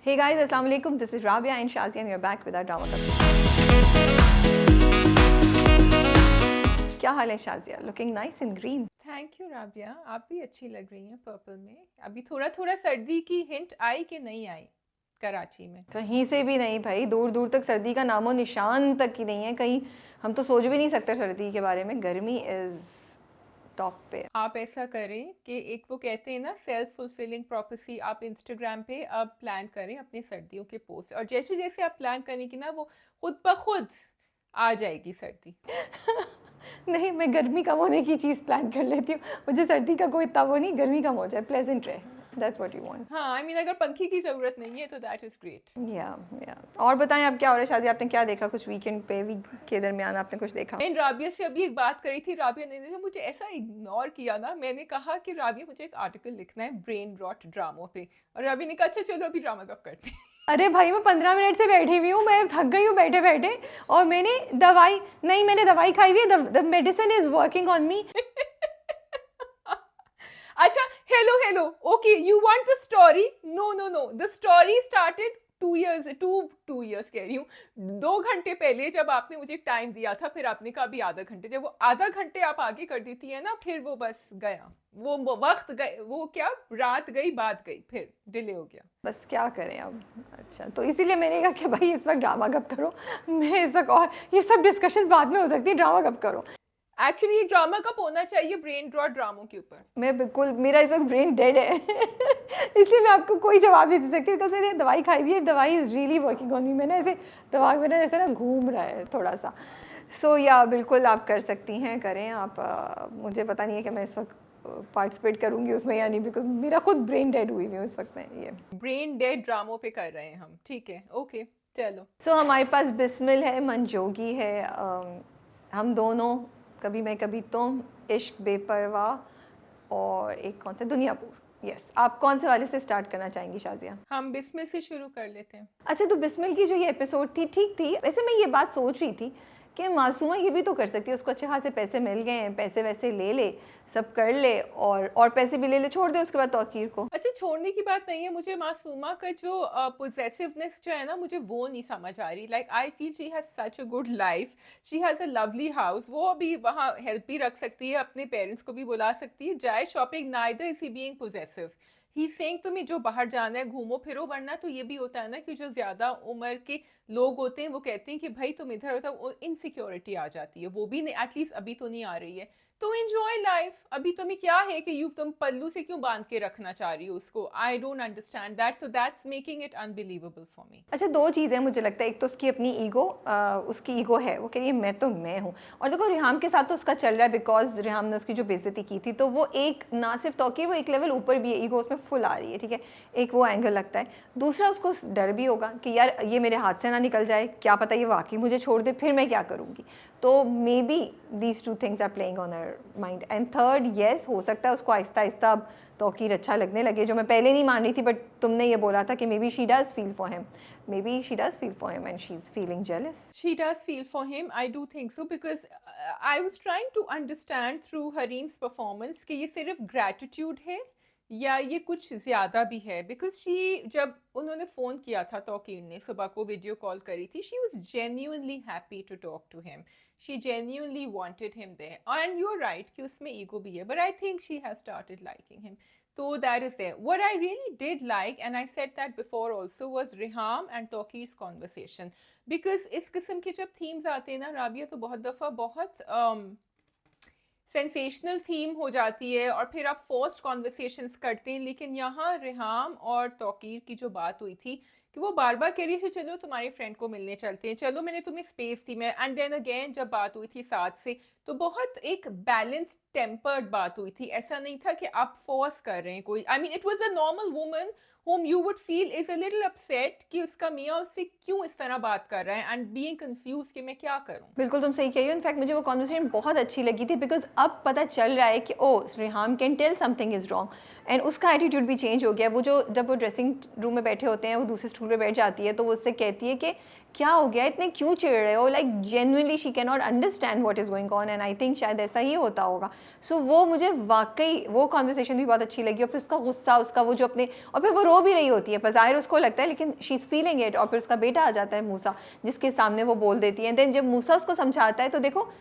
Hey guys, Assalamu alaikum. This is Rabia and Shazia and we are back with our drama club. क्या हाल है Shazia? Looking nice in green. Thank you Rabia, आप भी अच्छी लग रही हैं पर्पल में। अभी थोड़ा थोड़ा सर्दी की हिंट आई कि नहीं आई कराची में? कहीं से भी नहीं भाई, दूर दूर तक सर्दी का नामो निशान तक ही नहीं है कहीं। हम तो सोच भी नहीं सकते सर्दी के बारे में। गर्मी इज टॉप पे। आप ऐसा करें कि एक वो कहते हैं ना सेल्फ फुलफिलिंग प्रोफेसी, आप इंस्टाग्राम पे अब प्लान करें अपने सर्दियों के पोस्ट, और जैसे जैसे आप प्लान करेंगी ना वो खुद ब खुद आ जाएगी सर्दी। नहीं, मैं गर्मी कम होने की चीज़ प्लान कर लेती हूँ। मुझे सर्दी का कोई इतना वो नहीं, गर्मी कम हो जाए, प्लेजेंट रहे। That's what you want. हाँ, आई मीन अगर पंखे की जरूरत नहीं है तो दैट इज ग्रेट। या और बताएं आप क्या हो रहा है शादी? आपने क्या देखा कुछ वीकेंड पे, वीक के दरमियान आपने कुछ देखा? मैं राबिया से अभी एक बात करी थी, राबिया ने जो मुझे ऐसा इग्नोर किया ना, मैंने कहा कि राबिया मुझे एक आर्टिकल लिखना है ब्रेन रॉट ड्रामों पे, और राबिया ने कहा अच्छा चलो अभी ड्रामा कब करते हैं। अरे भाई, मैं 15 मिनट से बैठी हुई हूँ, मैं थक गई हूँ बैठे बैठे। और मैंने दवाई खाई हुई है। The medicine is working on me. अच्छा, hello okay, you want the story? No, the story started 2 years कह रही हूँ, 2 घंटे पहले जब आपने मुझे टाइम दिया था, फिर आपने कहा अभी आधा घंटे। जब वो आधा घंटे आप आगे कर देती है ना, फिर वो बस गया, वो वक्त गए, वो क्या रात गई बात गई, फिर डिले हो गया। बस क्या करें अब। अच्छा, तो इसीलिए मैंने कहा कि भाई इस वक्त ड्रामा कब करो। मैं इस वक्त, और ये सब डिस्कशंस बाद में हो सकती है, ड्रामा कब करो। एक्चुअली ये ड्रामा कब होना चाहिए ब्रेन ड्रॉट ड्रामों के ऊपर? मैं बिल्कुल, मेरा इस वक्त ब्रेन डेड है। इसलिए मैं आपको कोई जवाब नहीं दे सकती, बिकॉज मैंने दवाई खाई हुई है। दवाई इज़ रियली वर्किंग ऑन मी। मैंने ऐसे दिमाग में ऐसे ना घूम रहा है थोड़ा सा। सो या बिल्कुल आप कर सकती हैं, करें आप। मुझे पता नहीं है कि मैं इस वक्त पार्टिसिपेट करूंगी उसमें या नहीं, बिकॉज मेरा खुद ब्रेन डेड हुई है इस वक्त में। ये ब्रेन डेड ड्रामों पे कर रहे हैं हम, ठीक है, ओके चलो। सो हमारे पास बिस्मिल है, मंजोगी है, हम दोनों, कभी मैं कभी तुम, इश्क बेपरवाह, और एक कौन सा, दुनियापुर। यस, आप कौन से वाले से स्टार्ट करना चाहेंगी शाजिया? हम बिस्मिल से शुरू कर लेते हैं। अच्छा, तो बिस्मिल की जो ये एपिसोड थी ठीक थी। वैसे मैं ये बात सोच रही थी कि मासूमा ये भी तो कर सकती है, उसको अच्छे खासे पैसे मिल गए हैं, पैसे वैसे ले ले, सब कर ले, और पैसे भी ले ले, छोड़ दे उसके बाद तौकीर को। अच्छा, छोड़ने की बात नहीं है, मुझे मासूमा का जो पोजेसिवनेस जो है ना, मुझे वो नहीं समझ आ रही। Like I feel she has such a good life, she has a lovely house, वो अभी वहाँ हेल्प भी रख सकती है, अपने पेरेंट्स को भी बुला सकती है, जाए shopping, neither is he being possessive. He saying तुम्हें जो बाहर जाना है घूमो फिरो, वरना तो ये भी होता है ना कि जो ज्यादा उम्र के लोग होते हैं वो कहते हैं कि भाई तुम इधर उधर, इनसिक्योरिटी आ जाती है, वो भी नहीं, एटलीस्ट अभी तो नहीं आ रही है। तो एंजॉय लाइफ। अभी तुम्हें क्या है कि यू तुम पल्लू से क्यों बांध के रखना चाह रही हो उसको? I don't understand that, so that's making it unbelievable for me. अच्छा, दो चीज़ें मुझे लगता है। एक तो उसकी अपनी ईगो, उसकी ईगो है, वो कह रही है मैं तो मैं हूँ। और देखो रिहाम के साथ तो उसका चल रहा है, बिकॉज रिहाम ने उसकी जो बेइज्जती की थी, तो वो एक ना सिर्फ तौकीर, वो एक लेवल ऊपर भी है, ईगो उसमें फुल आ रही है, ठीक है। एक वो एंगल लगता है। दूसरा, उसको डर भी होगा कि यार ये मेरे हाथ से ना निकल जाए, क्या पता ये वाकई मुझे छोड़ दे, फिर मैं क्या करूँगी। तो maybe these two things are playing on her mind. And third, yes, हो सकता है उसको आहिस्ता आहिस्ता अब तौकीर अच्छा लगने लगे, जो मैं पहले नहीं मान रही थी, बट तुमने ये बोला था कि may be she does feel for him, may be she does feel for him and she is feeling jealous. She does feel for him. I do think so because I was trying to understand through Hareem's performance कि ये सिर्फ gratitude है या ये कुछ ज़्यादा भी है। Because she, जब उन्होंने फ़ोन किया था तौकीर ने, सुबह को वीडियो कॉल करी थी, she was genuinely happy to talk to him. She genuinely wanted him there. And you're right कि उसमें ego भी है, but I think she has started liking him. So that is there. What I really did like, and I said that before also, was Riham and Tawqir's conversation. Because इस किस्म के जब themes आते हैं ना राबिया, तो बहुत दफ़ा बहुत सेंसेशनल थीम हो जाती है और फिर आप फोर्स्ड कॉन्वर्सेशंस करते हैं। लेकिन यहाँ रिहाम और तौकीर की जो बात हुई थी कि वो बार बार कह रही थी चलो तुम्हारे फ्रेंड को मिलने चलते हैं, चलो मैंने तुम्हें स्पेस दी, मैं, एंड देन अगेन जब बात हुई थी साथ से, तो बहुत एक बैलेंस्ड टेम्पर्ड बात हुई थी। ऐसा नहीं था कि आप फोर्स कर रहे हैं कोई। I mean it was a normal woman whom you would feel is a little upset कि उसका मियाँ उससे क्यों इस तरह बात कर रहा है, and being confused कि मैं क्या करूँ। बिल्कुल तुम सही कह रही हो। इनफैक्ट मुझे वो कॉन्वर्सेशन बहुत अच्छी लगी थी, बिकॉज अब पता चल रहा है कि oh Riham can tell something is wrong, and उसका एटीट्यूड भी चेंज हो गया। वो जो जब वो ड्रेसिंग रूम में बैठे होते हैं, वो दूसरे स्टूल पे बैठ जाती है, तो वो उससे कहती है कि क्या हो गया, इतने क्यों चिढ़ रहे हो, like genuinely she can not understand what is going on, and I think शायद ऐसा ही होता होगा। सो वो मुझे वाकई वो कॉन्वर्सेशन भी बहुत अच्छी लगी। और फिर उसका गुस्सा, उसका वो जो अपने, और फिर वो रो रो भी रही होती है, पर ज़ाहिर उसको लगता है, लेकिन शी इज़ फीलिंग इट। और फिर उसका बेटा आ जाता है मूसा, जिसके सामने वो बोल देती है। देन जब मूसा उसको समझाता है तो देखो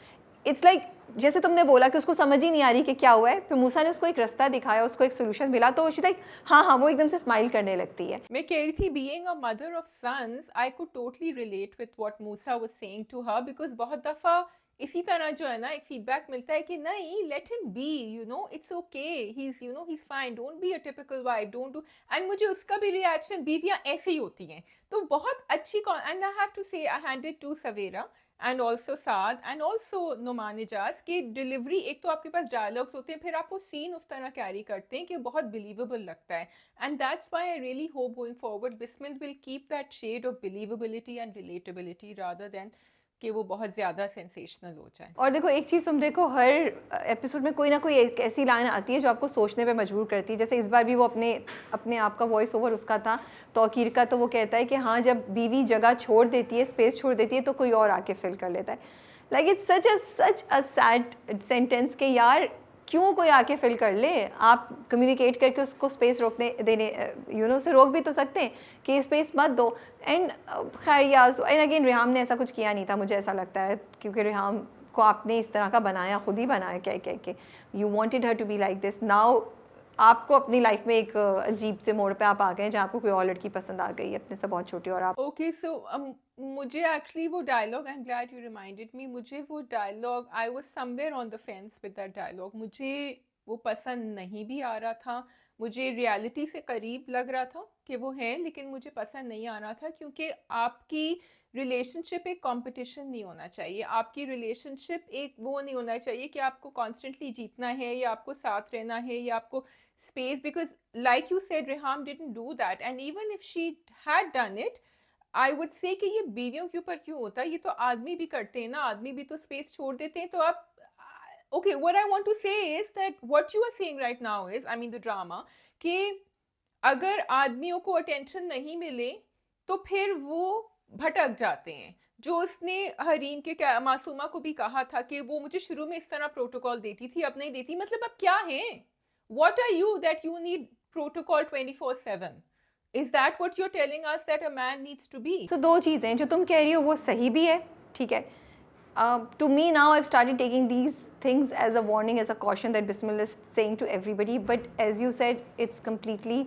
इट्स लाइक जैसे तुमने बोला कि उसको समझ ही नहीं आ रही कि क्या हुआ है, फिर मूसा ने उसको एक रास्ता दिखाया, उसको एक सोल्यूशन मिला, तो शी लाइक हाँ हाँ, वो एकदम से स्माइल करने लगती है। मैं कह रही थी being a mother of sons I could totally relate with what Moosa was saying to her, because बहुत दफा इसी तरह जो है ना एक फीडबैक मिलता है कि नहीं, let him B, you know it's okay, he is, you know he is fine, don't be a typical wife, don't do. And मुझे उसका भी रिएक्शन, बीवियां ऐसे ही होती हैं, तो बहुत अच्छी। And I have to say I handed to Savera and also Saad and also Numan Ijaz की डिलीवरी। एक तो आपके पास डायलॉग्स होते हैं, फिर आप वो सीन उस तरह कैरी करते हैं कि बहुत बिलीवेबल लगता है। And that's why I really hope going forward Bismil will keep that shade of believability and relatability rather than कि वो बहुत ज़्यादा सेंसेशनल हो जाए। और देखो एक चीज़ तुम देखो, हर एपिसोड में कोई ना कोई एक ऐसी लाइन आती है जो आपको सोचने पे मजबूर करती है। जैसे इस बार भी वो अपने अपने आप का वॉइस ओवर उसका था तौकीर का, तो वो कहता है कि हाँ, जब बीवी जगह छोड़ देती है, स्पेस छोड़ देती है, तो कोई और आके फिल कर लेता है। Like it's such a sad sentence कि यार क्यों कोई आके फिल कर ले। आप कम्युनिकेट करके उसको स्पेस रोकने देने उसे रोक भी तो सकते हैं कि स्पेस मत दो। एंड खैर यार, एंड अगेन रिहाम ने ऐसा कुछ किया नहीं था, मुझे ऐसा लगता है, क्योंकि रिहाम को आपने इस तरह का बनाया, खुद ही बनाया कह कह के। You wanted her to be like this. Now आपको अपनी लाइफ में एक अजीब से मोड़ पे आप आ गए जहाँ आपको कोई और लड़की पसंद आ गई अपने से बहुत छोटी, और आप ओके सो मुझे एक्चुअली वो dialogue, I am glad you reminded me, मुझे वो dialogue, I was somewhere on the fence with that dialogue. मुझे वो पसंद नहीं भी आ रहा था, मुझे रियलिटी से करीब लग रहा था कि वो है, लेकिन मुझे पसंद नहीं आ रहा था, क्योंकि आपकी रिलेशनशिप एक कंपटीशन नहीं होना चाहिए, आपकी रिलेशनशिप एक वो नहीं होना चाहिए कि आपको कॉन्स्टेंटली जीतना है या आपको साथ रहना है या आपको space, because like you said Reham didn't do that, and even if she had done it I would say कि ये बीवियों के ऊपर क्यों होता है, ये तो आदमी भी करते हैं ना, आदमी भी तो स्पेस छोड़ देते हैं। तो आप okay, what I want to say is that what you are saying right now is, I mean the drama, कि अगर आदमियों को अटेंशन नहीं मिले तो फिर वो भटक जाते हैं। जो उसने हरीम के क्या मासूमा को भी कहा था कि वो मुझे शुरू में इस तरह प्रोटोकॉल देती थी, अब नहीं देती, मतलब अब क्या है? What are you that you need protocol 24/7? Is that what you're telling us that a man needs to be? तो दो चीज़ें जो तुम कह रही हो वो सही भी है, ठीक है। To me now I've started taking these things as a warning, as a caution that Bismillah is saying to everybody, but as you said it's completely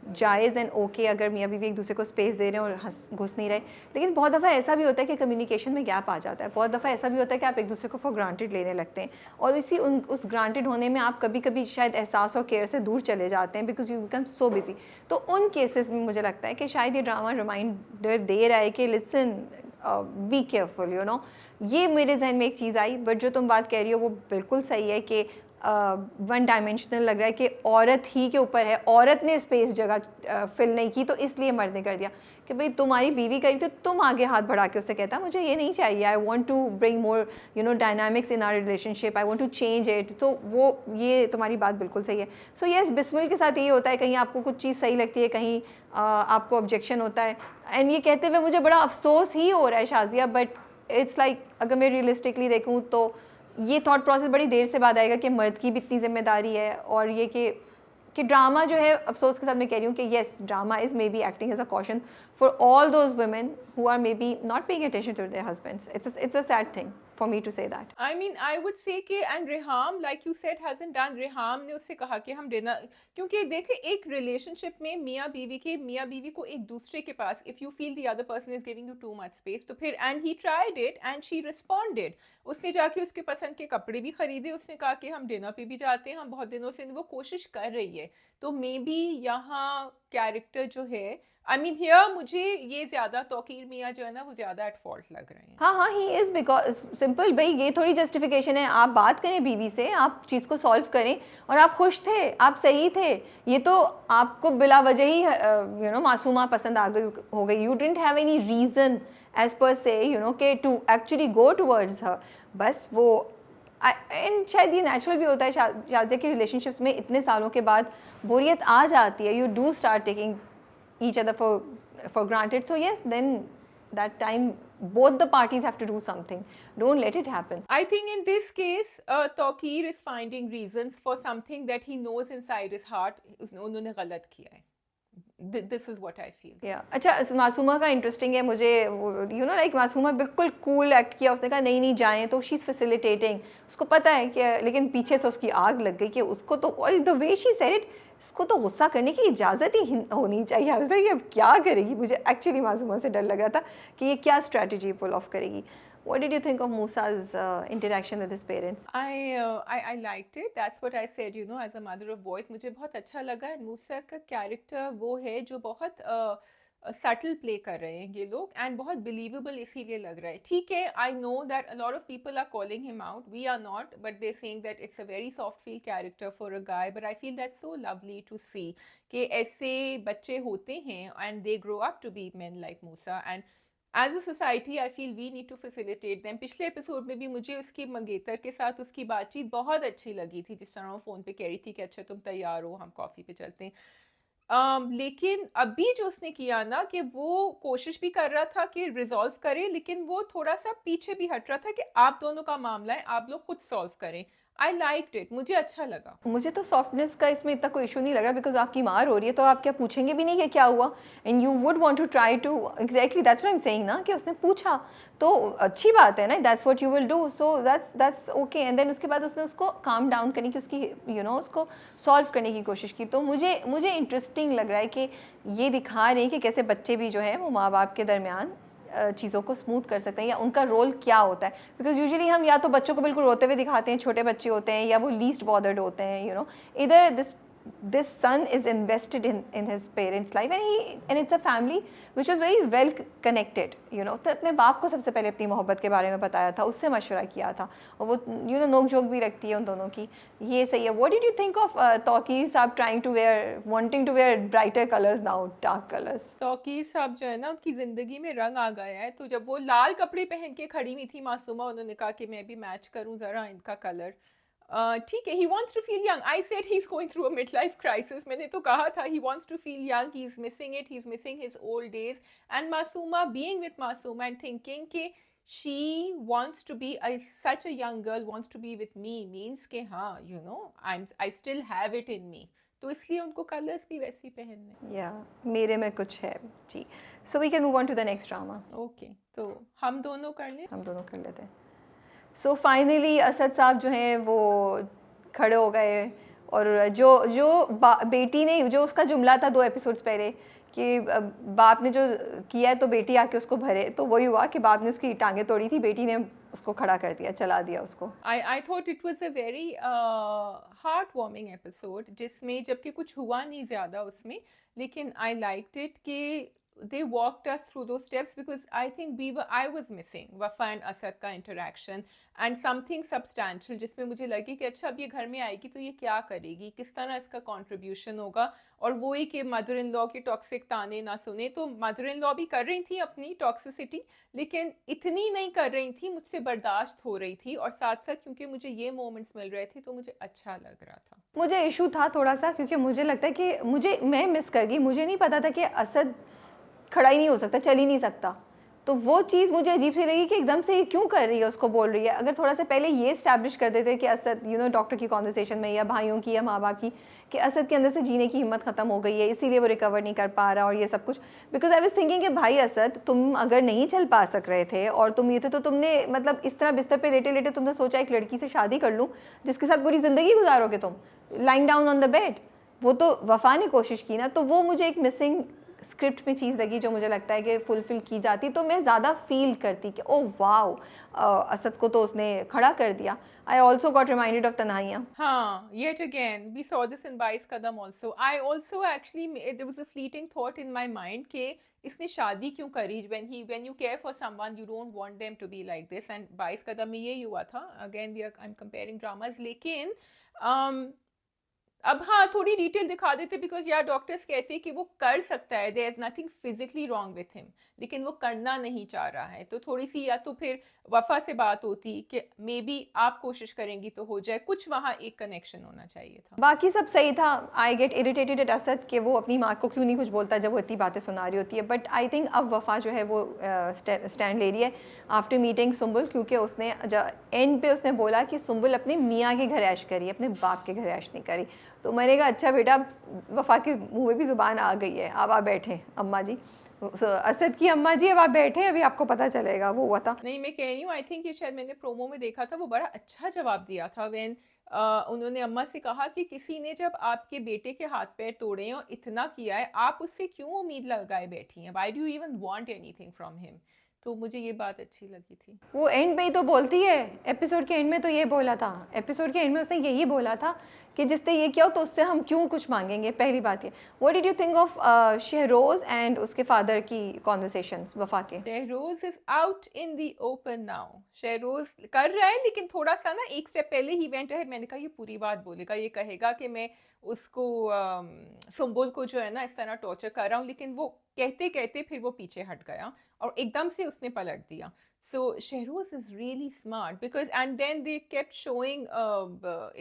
जायज़ एंड ओके अगर मियाँ बीवी एक दूसरे को स्पेस दे रहे हैं और हंस घुस नहीं रहे। लेकिन बहुत दफ़ा ऐसा भी होता है कि कम्युनिकेशन में गैप आ जाता है, बहुत दफ़ा ऐसा भी होता है कि आप एक दूसरे को फॉर ग्रांटेड लेने लगते हैं, और उस ग्रांटेड होने में आप कभी कभी शायद एहसास और केयर से दूर चले जाते हैं, because you become so busy. तो उन केसेस में मुझे लगता है कि शायद ये ड्रामा रिमाइंडर दे रहा है कि listen, be careful, you know. ये मेरे जहन में एक चीज़ आई, बट जो तुम बात कह रही हो वो बिल्कुल सही है कि वन डायमेंशनल लग रहा है कि औरत ही के ऊपर है, औरत ने स्पेस जगह फिल नहीं की तो इसलिए मर्द ने कर दिया। कि भाई तुम्हारी बीवी करी तो तुम आगे हाथ बढ़ा के उससे कहता मुझे ये नहीं चाहिए, I want to bring more dynamics in our relationship, I want to change it. तो वो ये तुम्हारी बात बिल्कुल सही है। सो येस, बिस्मिल के साथ ये होता है, कहीं आपको कुछ चीज़ सही लगती है, कहीं आपको ऑब्जेक्शन होता है। एंड ये कहते हुए मुझे बड़ा अफसोस ही हो रहा है शाजिया, बट इट्स लाइक अगर मैं रियलिस्टिकली देखूँ तो ये थॉट प्रोसेस बड़ी देर से बाद आएगा कि मर्द की भी इतनी जिम्मेदारी है, और ये कि ड्रामा जो है, अफसोस के साथ मैं कह रही हूँ कि yes, drama is maybe acting as a caution for all those women who are maybe not paying attention to their husbands. It's a sad thing for me to say that. I mean, I would say कि and Reham, like you said, hasn't done. Reham ने उससे कहा कि हम dinner, क्योंकि देखे एक relationship में मियाँ बीवी को एक दूसरे के पास, if you feel the other person is giving you too much space, तो फिर and he tried it and she responded. उसने जाके उसके पसंद के कपड़े भी खरीदे, उसने कहा कि हम डिनर पे भी जाते हैं, हम बहुत दिनों से, वो कोशिश कर रही है। तो मे बी यहाँ कैरेक्टर जो है, आई मीन हियर मुझे ये ज्यादा तौकीर मियाँ जो है ना वो ज्यादा एट फॉल्ट लग रहे हैं। हाँ हाँ, ही इज़, बिकॉज सिंपल भाई, ये थोड़ी जस्टिफिकेशन है। आप बात करें बीवी से, आप चीज़ को सॉल्व करें, और आप खुश थे, आप सही थे, ये तो आपको बिला वजह ही मासूमा पसंद आ गई हो गई। You didn't have any reason as per se कि to actually go towards her. बस वो एंड शायद ये नेचुरल भी होता है शादी के रिलेशनशिप्स में, इतने सालों के बाद बोरियत आ जाती है, you do start taking each other for granted. So yes, then that time both the parties have to do something. Don't let it happen. I think in this case, Tawqir is finding reasons for something that he knows inside his heart उन्होंने गलत किया है। this is what I feel. या अच्छा, मासूमा का interesting है मुझे, you know like Masuma बिल्कुल कूल एक्ट किया उसने, कहा नहीं नहीं जाएं, तो शी इज़ फैसिलिटेटिंग, उसको पता है कि, लेकिन पीछे से उसकी आग लग गई कि उसको तो, और the way she said it, इसको तो गुस्सा करने की इजाज़त ही होनी चाहिए। अब ये अब क्या करेगी, मुझे एक्चुअली मासूमा से डर लग रहा था कि ये क्या स्ट्रैटेजी पुल ऑफ करेगी। What did you think of Musa's interaction with his parents? I liked it. That's what I said, you know, as a mother of boys, मुझे बहुत अच्छा लगा। एंड मूसा का कैरेक्टर वो है जो बहुत सटल प्ले कर रहे हैं ये लोग, एंड बहुत बिलीवेबल इसीलिए लग रहा है। ठीक है, I know that a lot of people are calling him out, we are not, but they saying that it's a very soft feel character for a guy, but I feel that so lovely to see कि ऐसे बच्चे होते हैं and they grow up to be men like Musa. And as a society I feel we need to facilitate them. पिछले episode में भी मुझे उसकी मंगेतर के साथ उसकी बातचीत बहुत अच्छी लगी थी, जिस तरह वो फ़ोन पे कह रही थी कि अच्छा तुम तैयार हो, हम कॉफ़ी पे चलते हैं। लेकिन अभी जो उसने किया ना कि वो कोशिश भी कर रहा था कि रिजॉल्व करे, लेकिन वो थोड़ा सा पीछे भी हट रहा था कि आप दोनों का मामला है, आप लोग खुद सॉल्व करें। आई लाइक्ड इट, मुझे अच्छा लगा। मुझे तो सॉफ्टनेस का इसमें इतना कोई इशू नहीं लगा, बिकॉज आपकी मार हो रही है तो आप क्या पूछेंगे भी नहीं कि क्या हुआ, and you would want to try to, exactly that's what I am saying ना, कि उसने पूछा तो अच्छी बात है ना, that's what you will do, so that's okay. And then उसके बाद उसने उसको काम डाउन करने की, उसकी यू नो उसको सॉल्व करने की कोशिश की। तो मुझे इंटरेस्टिंग लग रहा है कि ये दिखा रहे हैं कि कैसे बच्चे भी जो है वो माँ बाप के दरमियान चीज़ों को स्मूथ कर सकते हैं, या उनका रोल क्या होता है। बिकॉज यूजुअली हम या तो बच्चों को बिल्कुल रोते हुए दिखाते हैं, छोटे बच्चे होते हैं, या वो लीस्ट बॉदर्ड होते हैं, यू नो। इधर this son is invested in his parents life, and it's a family which was very well connected, you know। तो अपने बाप को सबसे पहले अपनी मोहब्बत के बारे में बताया था, उससे मशवरा किया था, और वो यू नो नोक झोंक भी रखती है उन दोनों की, ये सही है। What did you think of Tauqeer साहब wanting to wear brighter colors now, dark colors? Tauqeer साहब जो है ना, उनकी जिंदगी में रंग आ गया है। तो जब वो लाल कपड़े पहन के खड़ी हुई थी मासूमा, उन्होंने कहा कि मैं भी मैच करूं जरा इनका कलर। ठीक है, he wants to feel young. I said he is going through a mid life crisis, मैंने तो कहा था he wants to feel young, he is missing it, he is missing his old days. And Masooma being with Masooma and thinking कि she wants to be such a young girl wants to be with me means कि हाँ, you know, I still have it in me, तो इसलिए उनको colours भी वैसे ही पहनने। या मेरे में कुछ है जी। So we can move on to the next drama. Okay, तो हम दोनों कर लें। हम दोनों कर लेते हैं। सो फाइनली असद साहब जो हैं वो खड़े हो गए, और जो जो बेटी ने, जो उसका जुमला था 2 एपिसोड्स पहले कि बाप ने जो किया है तो बेटी आके उसको भरे, तो वही हुआ कि बाप ने उसकी टांगें तोड़ी थी, बेटी ने उसको खड़ा कर दिया, चला दिया उसको। I thought it was a very heartwarming episode, जिसमें जबकि कुछ हुआ नहीं ज़्यादा उसमें, लेकिन I liked it कि they walked us through those steps, because I think I was missing Wafa and Asad का interaction and something substantial, जिसमें मुझे लगे कि अच्छा अब ये घर में आएगी तो ये क्या करेगी, किस तरह इसका contribution होगा। और वो ही कि मदर इन लॉ के टॉक्सिक ताने ना सुने, तो मदर इन लॉ भी कर रही थी अपनी टॉक्सिसिटी, लेकिन इतनी नहीं कर रही थी, मुझसे बर्दाश्त हो रही थी। और साथ साथ क्योंकि मुझे ये मोमेंट्स मिल रहे थे तो मुझे अच्छा लग रहा था। मुझे इशू था थोड़ा सा, क्योंकि मुझे लगता है कि मैं मिस कर गई, मुझे नहीं पता था कि असद खड़ा ही नहीं हो सकता, चल ही नहीं सकता। तो वो चीज़ मुझे अजीब सी लगी कि एकदम से ये क्यों कर रही है, उसको बोल रही है। अगर थोड़ा सा पहले ये इस्टेब्लिश कर देते कि असद, यू नो, डॉक्टर की कॉन्वर्सेशन में या भाइयों की या माँ बाप की, कि असद के अंदर से जीने की हिम्मत ख़त्म हो गई है, इसीलिए वो रिकवर नहीं कर पा रहा और ये सब कुछ। बिकॉज आई वाज थिंकिंग कि भाई असद, तुम अगर नहीं चल पा सक रहे थे और तुम ये थे, तो तुमने मतलब इस तरह बिस्तर पे लेटे लेटे तुमने सोचा एक लड़की से शादी कर लूँ जिसके साथ पूरी ज़िंदगी गुजारोगे तुम, lying down on the bed. वो तो वफ़ा ने कोशिश की ना, तो वो मुझे एक मिसिंग स्क्रिप्ट में चीज़ लगी, जो मुझे लगता है कि फुलफिल की जाती तो मैं ज़्यादा फील करती कि ओह वाओ, असद को तो उसने खड़ा कर दिया। I also got reminded of Tanhaiyaan. हाँ, yet again we saw this in 22 Kadam also. I also actually there was a fleeting thought in my mind कि इसने शादी क्यों करी, when you care for someone you don't want them to be like this, and 22 कदम में यही हुआ था। Again I'm comparing dramas, लेकिन अब हाँ, थोड़ी डिटेल दिखा देते, बिकॉज यार डॉक्टर्स कहते हैं कि वो कर सकता है, there is nothing physically wrong with him, लेकिन वो करना नहीं चाह रहा है। तो थोड़ी सी या तो फिर वफा से बात होती कि मे बी आप कोशिश करेंगी तो हो जाए, कुछ वहाँ एक कनेक्शन होना चाहिए था। बाकी सब सही था। I get irritated at Asad कि वो अपनी माँ को क्यों नहीं कुछ बोलता जब वो इतनी बातें सुना रही होती है। बट आई थिंक अब वफा जो है वो स्टैंड ले रही है आफ्टर मीटिंग सुम्बुल, क्योंकि उसने एंड पे उसने बोला कि सुम्बुल अपने मियाँ के घर ऐश करी, अपने बाप के घर ऐश नहीं करी। तो मैंने कहा अच्छा बेटा अब वफ़ा के मुँह में भी ज़ुबान आ गई है, अब आप बैठें अम्मा जी। असद की अम्मा जी अब आप बैठें, अभी आपको पता चलेगा वो हुआ था। नहीं, मैं कह रही हूँ आई थिंक ये शायद मैंने प्रोमो में देखा था, वो बड़ा अच्छा जवाब दिया था व्हेन उन्होंने अम्मा से कहा कि किसी ने जब आपके बेटे के हाथ-पैर तोड़े हैं और इतना किया है, आप उससे क्यों उम्मीद लगाए बैठी हैं? Why do you even want anything from him? तो मुझे ये बात अच्छी लगी थी। वो एंड पे ही तो बोलती है, एपिसोड के एंड में तो ये बोला था, एपिसोड के एंड में उसने यही बोला था कि जिसने ये किया हो तो उससे हम क्यों कुछ मांगेंगे, पहली बात ये। What did you think of Shahroz and उसके फादर की कॉन्वर्सेशंस वफ़ा के? Shahroz is out in the open now. Shahroz कर रहा है लेकिन थोड़ा-सा ना एक स्टेप पहले ही वेंट अहेड। मैंने कहा ये पूरी बात बोलेगा, ये कहेगा कि मैं उसको सुम्बुल को जो है ना इस तरह टॉर्चर कर रहा हूँ, लेकिन वो कहते-कहते फिर वो पीछे हट गया और एकदम से उसने पलट दिया। So Shehroz is really smart because and then they kept showing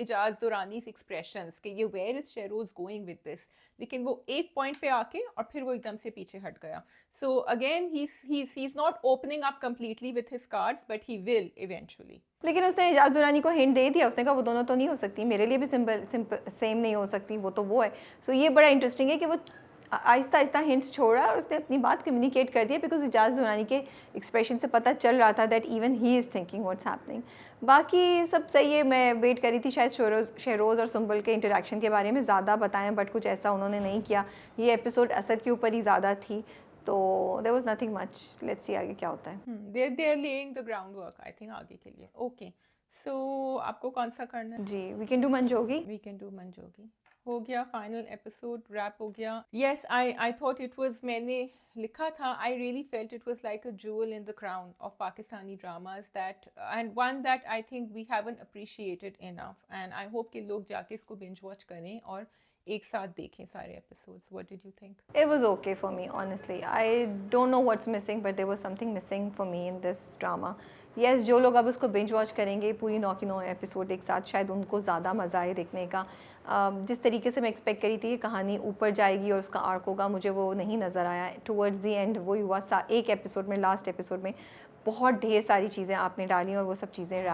Ijaz Durrani's expressions कि ये where is Shehroz going with this, लेकिन वो एक पॉइंट पे आके और फिर वो एकदम से पीछे हट गया। So again he's not opening up completely with his cards but he will eventually. लेकिन उसने इजाज़ दुरानी को हिंट दे दिया, उसने कहा वो दोनों तो नहीं हो सकती, मेरे लिए भी सिंपल सेम नहीं हो सकती, वो है। सो ये बड़ा इंटरेस्टिंग है कि वो आहिस्ता आहिस्ता हिंट्स छोड़ रहा है और उसने अपनी बात कम्युनिकेट कर दिया बिकॉज इजाज़ दुरानी के एक्सप्रेशन से पता चल रहा था that even he is thinking what's happening. बाकी सब सही है, मैं वेट करी थी शायद शहरोज़ और सुम्बुल के इंटरेक्शन के बारे में ज़्यादा बताएं, बट कुछ ऐसा उन्होंने नहीं किया। ये एपिसोड असद के ऊपर ही ज़्यादा थी, तो there was nothing much. Let's see आगे क्या होता है। They're laying the groundwork I think आगे के लिए। Okay, so आपको कौन सा करना है? जी, वी कैन डू मंजोगी। We can do मंजोगी। हो गया फाइनल एपिसोड रैप हो गया। Yes I thought it was, मैंने लिखा था I really felt it was like a jewel in the crown of Pakistani dramas that and one that I think we haven't appreciated enough and I hope कि लोग जाके इसको binge watch करें और एक साथ देखें सारे episodes. What did you think? It was okay for me, honestly. I don't know what's missing, but there was something missing for me in this drama. Yes, जो लोग अब उसको binge watch करेंगे पूरी 9 की 9 एपिसोड एक साथ, शायद उनको ज़्यादा मज़ा आए देखने का। जिस तरीके से मैं एक्सपेक्ट करी थी कि कहानी ऊपर जाएगी और उसका आर्क होगा, मुझे वो नहीं नज़र आया। टुवर्ड्स दी एंड वही हुआ, एक एपिसोड में, लास्ट एपिसोड में बहुत ढेर सारी चीज़ें आपने डाली और वो सब चीज़ें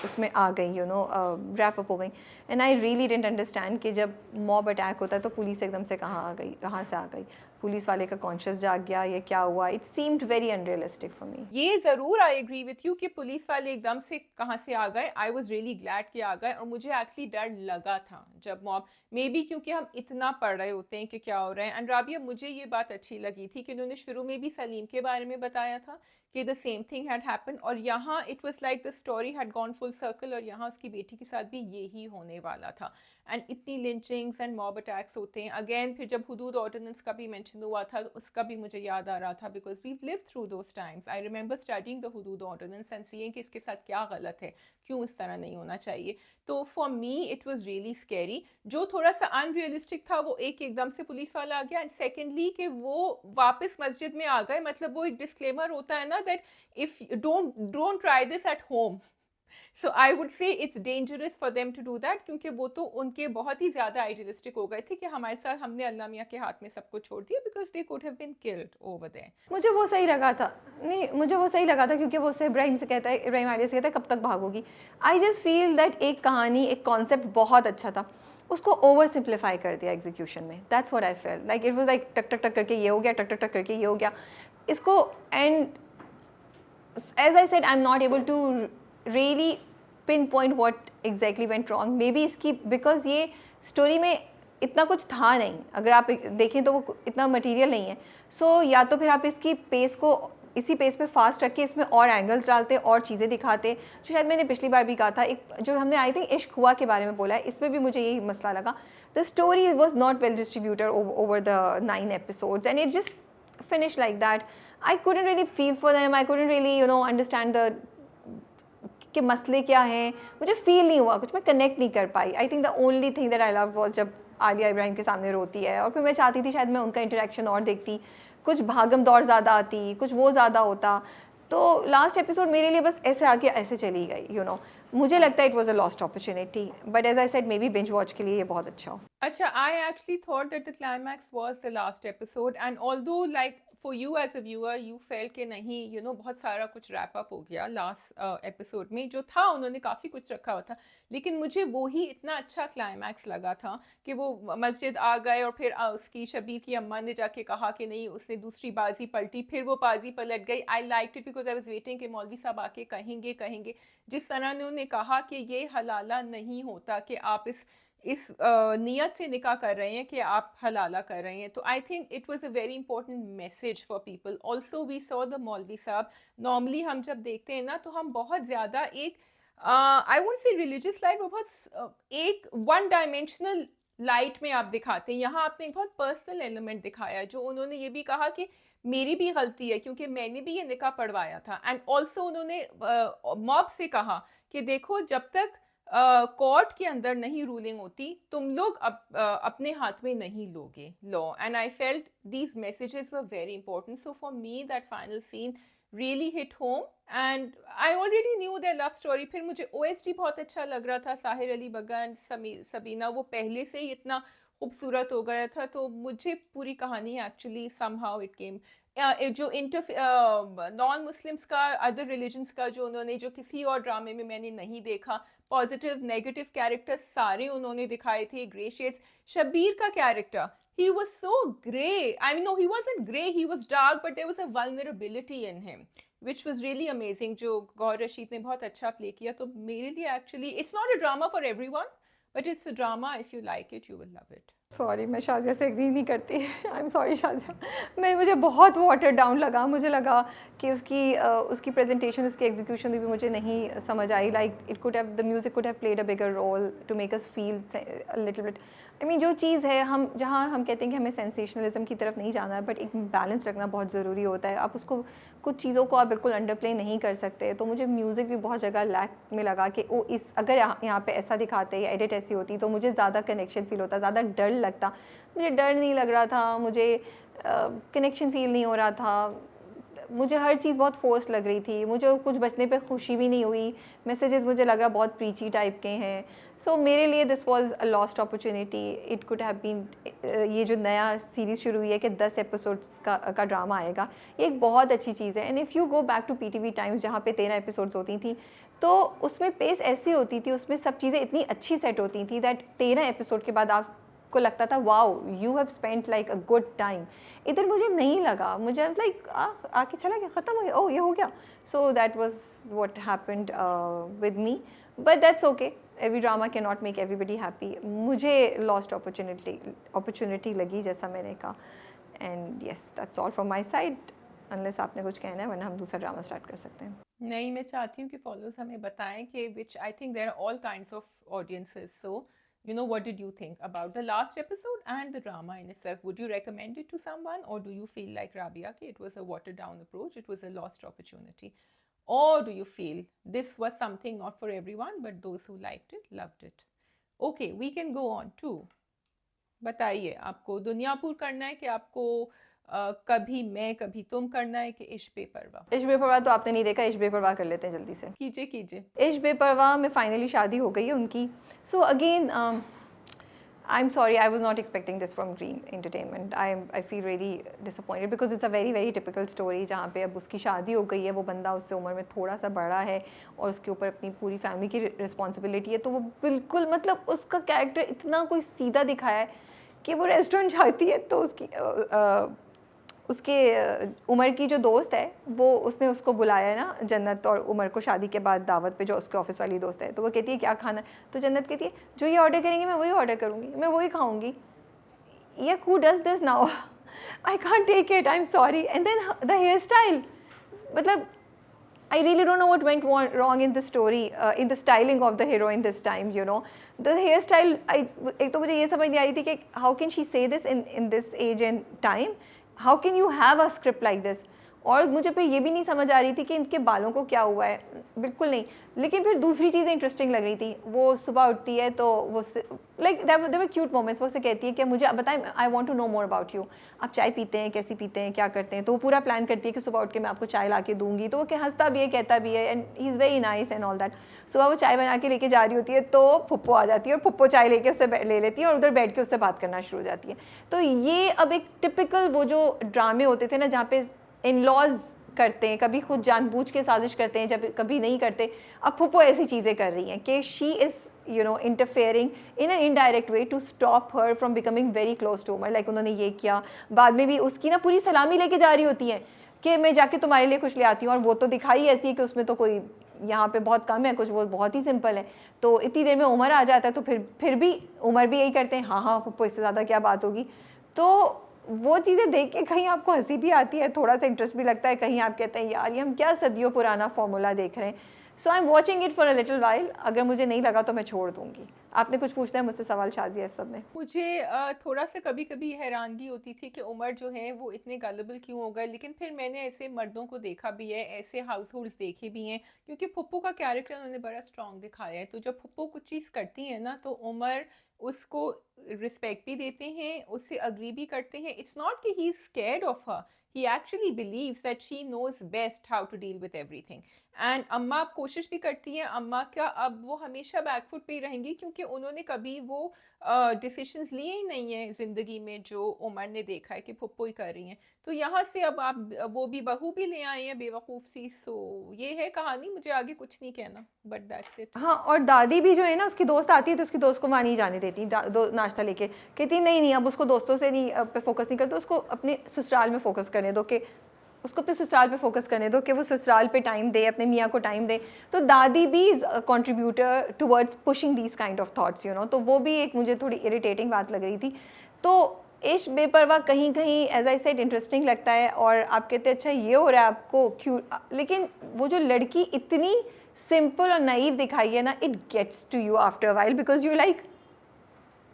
उसमें आ गई, रैप अप हो गई। And I really didn't understand कि जब मॉब अटैक होता है तो पुलिस एकदम से कहाँ आ गई, कहाँ से आ गई, पुलिस वाले का कॉन्शियस जाग गया, ये क्या हुआ? It seemed very unrealistic for me. ये ज़रूर आई एग्री विथ यू कि पुलिस वाले एकदम से कहाँ से आ गए। आई वाज रियली ग्लैड कि आ गए और मुझे एक्चुअली डर लगा था जब मॉब, मे बी क्योंकि हम इतना पढ़ रहे होते हैं कि क्या हो रहा है। एंड राबिया मुझे ये बात अच्छी लगी थी कि उन्होंने शुरू में भी सलीम के बारे में बताया था कि the same thing had happened और यहाँ it was like the story had gone full circle और यहाँ उसकी बेटी के साथ भी यही होने वाला था। एंड इतनी लिंचिंग्स एंड मॉब अटैक्स होते हैं अगेन। फिर जब हुदूद ऑर्डिनेंस का भी मेंशन हुआ था तो उसका भी मुझे याद आ रहा था because we live through those times. I remember studying the Hudood ordinance and seeing कि इसके साथ क्या गलत है, क्यों इस तरह नहीं होना चाहिए। तो for me it was really scary. जो थोड़ा सा अनरियलिस्टिक था वो एक एकदम से पुलिस वाला आ गया एंड सेकेंडली कि वो वापस मस्जिद में आ गए। मतलब वो एक डिस्क्लेमर होता है ना that if don't try this at home. So I would say it's dangerous for them to do that क्योंकि वो तो उनके बहुत ही ज़्यादा आइडियलिस्टिक हो गए थे कि हमारे साथ हमने अल्लाह मियाँ के हाथ में सब कुछ छोड़ दिया because they could have been killed over there. मुझे वो सही लगा था, नहीं मुझे वो सही लगा था क्योंकि वो उससे इब्राहिम से कहता है, इब्राहिम आलिया से कहता है कब तक भागोगी। आई जस्ट फील दैट एक कहानी, एक कॉन्सेप्ट बहुत अच्छा था, उसको ओवर सिंप्लीफाई कर दिया एग्जीक्यूशन में। That's what I fail like, it was like टक टक टक करके ये हो गया, टक टक टक करके ये हो गया इसको। And as I said I am not able to really pinpoint what exactly went wrong. Maybe इसकी बिकॉज ये स्टोरी में इतना कुछ था नहीं, अगर आप देखें तो वो इतना मटेरियल नहीं है। सो या तो फिर आप इसकी पेस को इसी पेस पे फास्ट रख के इसमें और एंगल्स डालते और चीज़ें दिखाते, जो शायद मैंने पिछली बार भी कहा था। एक जो हमने आई थिंक इश्क हुआ के बारे में बोला है, इसमें भी मुझे यही मसला लगा। The story was not well distributed over the 9 episodes and it just finish like that. I couldn't really feel for them, I couldn't really understand the कि मसले क्या हैं, मुझे फील नहीं हुआ कुछ, मैं कनेक्ट नहीं कर पाई। I think the only thing that I love was जब आलिया इब्राहिम के सामने रोती है और फिर मैं चाहती थी शायद मैं उनका इंटरेक्शन और देखती, कुछ भागम दौड़ ज़्यादा आती, कुछ वो ज़्यादा होता। तो लास्ट एपिसोड मेरे लिए बस ऐसे आके ऐसे चली गई मुझे लगता है it was a lost opportunity, but as I said maybe binge watch के लिए ये बहुत अच्छा हो। Acha, I actually thought that the climax was the last episode, and although like for you as a viewer, you felt कि नहीं, बहुत सारा कुछ wrap up हो गया last episode में, जो था उन्होंने काफ़ी कुछ रखा हुआ था, लेकिन मुझे वो ही इतना अच्छा क्लाइमैक्स लगा था कि वो मस्जिद आ गए और फिर उसकी शबीर की अम्मा ने जाके कहा कि नहीं, उसने दूसरी बाजी पलटी, फिर वो बाजी पलट गई। आई like it because I was waiting कि मौलवी साहब आके कहेंगे कहेंगे जिस तरह ने उन्होंने कहा कि ये हलाला नहीं होता, कि आप इस नियत से निकाह कर रहे हैं कि आप हलाला कर रहे हैं। तो I think it was a very important message for people. Also we saw the maulvi sahab, normally हम जब देखते हैं ना तो हम बहुत ज़्यादा एक I won't say religious light, बहुत एक वन डायमेंशनल लाइट में आप दिखाते हैं। यहाँ आपने एक बहुत पर्सनल एलिमेंट दिखाया, जो उन्होंने ये भी कहा कि मेरी भी गलती है क्योंकि मैंने भी ये निकाह पढ़वाया था। एंड ऑल्सो उन्होंने मॉब से कहा कि देखो, जब तक कोर्ट के अंदर नहीं रूलिंग होती, तुम लोग अपने हाथ में नहीं लोगे law. And I felt these messages were very important. So for me that final scene really hit home, and I already knew their love story. फिर मुझे ओएसडी बहुत अच्छा लग रहा था, साहिर अली बग्गा, सबीना, वो पहले से ही इतना खूबसूरत हो गया था, तो मुझे पूरी कहानी एक्चुअली समहाउ इट केम। जो नॉन मुस्लिम्स का, अदर रिलीजन्स का, जो उन्होंने जो किसी और ड्रामे में मैंने नहीं देखा, पॉजिटिव नेगेटिव कैरेक्टर्स सारे उन्होंने दिखाए थे। ग्रे शेड्स, शबीर का character, he was so gray. I mean, no, he wasn't gray, he was dark, but there was a vulnerability in him, which was really amazing, जो गौर रशीद ने बहुत अच्छा प्ले किया। तो मेरे लिए actually it's not a drama for everyone, but it's a drama, if you like it you will love it. Sorry, मैं शाज़िया से एग्री नहीं करती। आई एम सॉरी शाज़िया, मुझे बहुत वाटर डाउन लगा। मुझे लगा कि उसकी प्रेजेंटेशन, उसकी एग्जीक्यूशन भी मुझे नहीं समझ आई। Like it could have, the music could have played a bigger role to make us feel a little bit. I mean, जो चीज़ है, हम जहाँ हम कहते हैं कि हमें सेंसेशनलिज्म की तरफ नहीं जाना है, बट एक बैलेंस रखना बहुत ज़रूरी होता है। आप उसको, कुछ चीज़ों को आप बिल्कुल अंडर प्ले नहीं कर सकते। तो मुझे म्यूज़िक भी बहुत जगह लैक में लगा कि वो अगर यहाँ पे ऐसा दिखाते या एडिट ऐसी होती तो मुझे ज़्यादा कनेक्शन फील होता, ज़्यादा डर लगता। मुझे डर नहीं लग रहा था, मुझे कनेक्शन फील नहीं हो रहा था, मुझे हर चीज़ बहुत फोर्स लग रही थी। मुझे कुछ बचने पे खुशी भी नहीं हुई। मैसेजेस मुझे लग रहा बहुत प्रीची टाइप के हैं। सो मेरे लिए this was a lost opportunity. It could have been, ये जो नया सीरीज़ शुरू हुई है कि 10 एपिसोड्स का ड्रामा आएगा, ये एक बहुत अच्छी चीज़ है। And if you go back to PTV times, जहाँ पे 13 एपिसोड्स होती थी, तो उसमें पेस ऐसी होती थी, उसमें सब चीज़ें इतनी अच्छी सेट होती थी दैट 13 एपिसोड के बाद आपको लगता था wow, you have spent like a good time. इधर मुझे नहीं लगा, मुझे लाइक आके चला गया, ख़त्म हो गया, ओह ये हो गया। So that was what happened with me, but that's okay. Every drama can not make everybody happy. मुझे लॉस्ट अपॉर्चुनिटी लगी, जैसा मैंने कहा। And yes, that's all from my side, unless आपने कुछ कहना है, वरना हम दूसरा ड्रामा स्टार्ट कर सकते हैं। नहीं, मैं चाहती हूँ कि फॉलोअर्स हमें बताएं कि which I think there are all kinds of audiences. So what did you think about the last episode and the drama in itself? Would you recommend it to someone, or do you feel like Rabia कि it was a watered down approach, it was a lost opportunity? Or do you feel this was something not for everyone, but those who liked it loved it? Okay, we can go on to, बताइए, आपको दुनियापुर करना है कि आपको कभी मैं कभी तुम करना है, कि इश्क बेपरवाह? इश्क बेपरवाह तो आपने नहीं देखा, इश्क बेपरवाह कर लेते हैं जल्दी से। कीजिए कीजिए। इश्क बेपरवाह में फाइनली शादी हो गई है उनकी। So again I am sorry, I was not expecting this from green entertainment. I feel really disappointed because it's a very very typical story, जहाँ पे अब उसकी शादी हो गई है, वो बंदा उससे उम्र में थोड़ा सा बड़ा है और उसके ऊपर अपनी पूरी फैमिली की रिस्पॉन्सिबिलिटी है। तो वो बिल्कुल, मतलब उसका कैरेक्टर इतना कोई सीधा दिखाया है कि वो रेस्टोरेंट जाती है तो उसके उमर की जो दोस्त है, वो उसने उसको बुलाया है ना, जन्नत और उमर को शादी के बाद दावत पे, जो उसके ऑफिस वाली दोस्त है। तो वो कहती है क्या खाना है, तो जन्नत कहती है जो ये ऑर्डर करेंगे मैं वही ऑर्डर करूँगी, मैं वही खाऊंगी। ये who does this now? I can't take it, I am sorry. And then the hair style, मतलब I really don't know what went wrong in the story, in the styling of the heroine this time, you know. The hairstyle, एक तो मुझे ये समझ नहीं आ रही थी कि how can she say this in this age and time? How can you have a script like this? और मुझे फिर ये भी नहीं समझ आ रही थी कि इनके बालों को क्या हुआ है, बिल्कुल नहीं। लेकिन फिर दूसरी चीज़ें इंटरेस्टिंग लग रही थी। वो सुबह उठती है तो वो लाइक देवर क्यूट मोमेंट्स। वो उससे कहती है कि मुझे अब बताएं, I want to know more about you. आप चाय पीते हैं, कैसी पीते हैं, क्या करते हैं? तो वो पूरा प्लान करती है कि सुबह उठ के मैं आपको चाय ला के दूंगी। तो वो हंसता भी है, कहता भी है, and he is very nice and all that. सुबह वो चाय बना के लेके जा रही होती है तो फुप्पो आ जाती है और फुप्पो चाय लेके उससे ले लेती है और उधर बैठ के उससे बात करना शुरू हो जाती है। तो ये अब एक टिपिकल वो जो ड्रामे होते थे ना, जहाँ पे इन लॉज करते हैं, कभी खुद जानबूझ के साजिश करते हैं, जब कभी नहीं करते। अब फुप्पो ऐसी चीज़ें कर रही हैं कि she is interfering in an indirect way to stop her from becoming very close to Umar। like उन्होंने ये किया। बाद में भी उसकी ना पूरी सलामी लेके जा रही होती है कि मैं जाके तुम्हारे लिए कुछ ले आती हूँ, और वो तो दिखाई ऐसी है कि उसमें तो कोई यहाँ पे बहुत कम है कुछ, वो बहुत ही सिंपल है। तो इतनी देर में उमर आ जाता है, तो फिर भी उमर भी यही करते हैं, हाँ हाँ पप्पो, इससे ज़्यादा क्या बात होगी। तो वो चीज़ें देख के कहीं आपको हंसी भी आती है, थोड़ा सा इंटरेस्ट भी लगता है, कहीं आप कहते हैं यार ये हम क्या सदियों पुराना फॉर्मूला देख रहे हैं। So I am watching it for a little while. अगर मुझे नहीं लगा तो मैं छोड़ दूंगी। आपने कुछ पूछना है मुझसे सवाल शाजिया इस सब में? मुझे थोड़ा सा कभी कभी हैरानगी होती थी कि उमर जो है वो इतने गलबल क्यों हो गए, लेकिन फिर मैंने ऐसे मर्दों को देखा भी है, ऐसे हाउस होल्ड्स देखे भी हैं, क्योंकि फुप्पो का कैरेक्टर उन्होंने बड़ा स्ट्रांग दिखाया है। तो जब फुप्पो कुछ चीज़ करती है ना, तो उमर उसको रिस्पेक्ट भी देते हैं, उससे अग्री भी करते हैं। इट्स नॉट कि he is scared of her, he actually believes that she knows best how to deal with everything. And अम्मा अब कोशिश भी करती हैं, अम्मा क्या अब वो हमेशा बैकफुट पे ही रहेंगी, क्योंकि उन्होंने कभी वो डिसीशंस लिए ही नहीं है ज़िंदगी में जो उमर ने देखा है कि फुप्पो ही कर रही हैं। तो यहाँ से अब आप वो भी बहू भी ले आए हैं बेवकूफ़ सी। सो ये है कहानी, मुझे आगे कुछ नहीं कहना, बट दैट्स इट। हाँ, और दादी भी जो है ना, उसकी दोस्त आती है तो उसकी दोस्त को वहाँ नहीं जाने देती, नाश्ता लेके। कहती नहीं नहीं, अब उसको दोस्तों से नहीं पे फोकस नहीं करते, उसको अपने ससुराल में फोकस करने दो, कि उसको अपने ससुराल पे फोकस करने दो, कि वो ससुराल पे टाइम दे, अपने मियाँ को टाइम दे। तो दादी भी is contributor towards pushing these kind of thoughts, तो वो भी एक मुझे थोड़ी इरिटेटिंग बात लग रही थी। तो इश्क बेपरवाह कहीं कहीं एज आई सेड इंटरेस्टिंग लगता है, और आप कहते हैं अच्छा ये हो रहा है आपको क्यों, लेकिन वो जो लड़की इतनी सिंपल और नाइव दिखाई है ना, it gets to you after while, because you like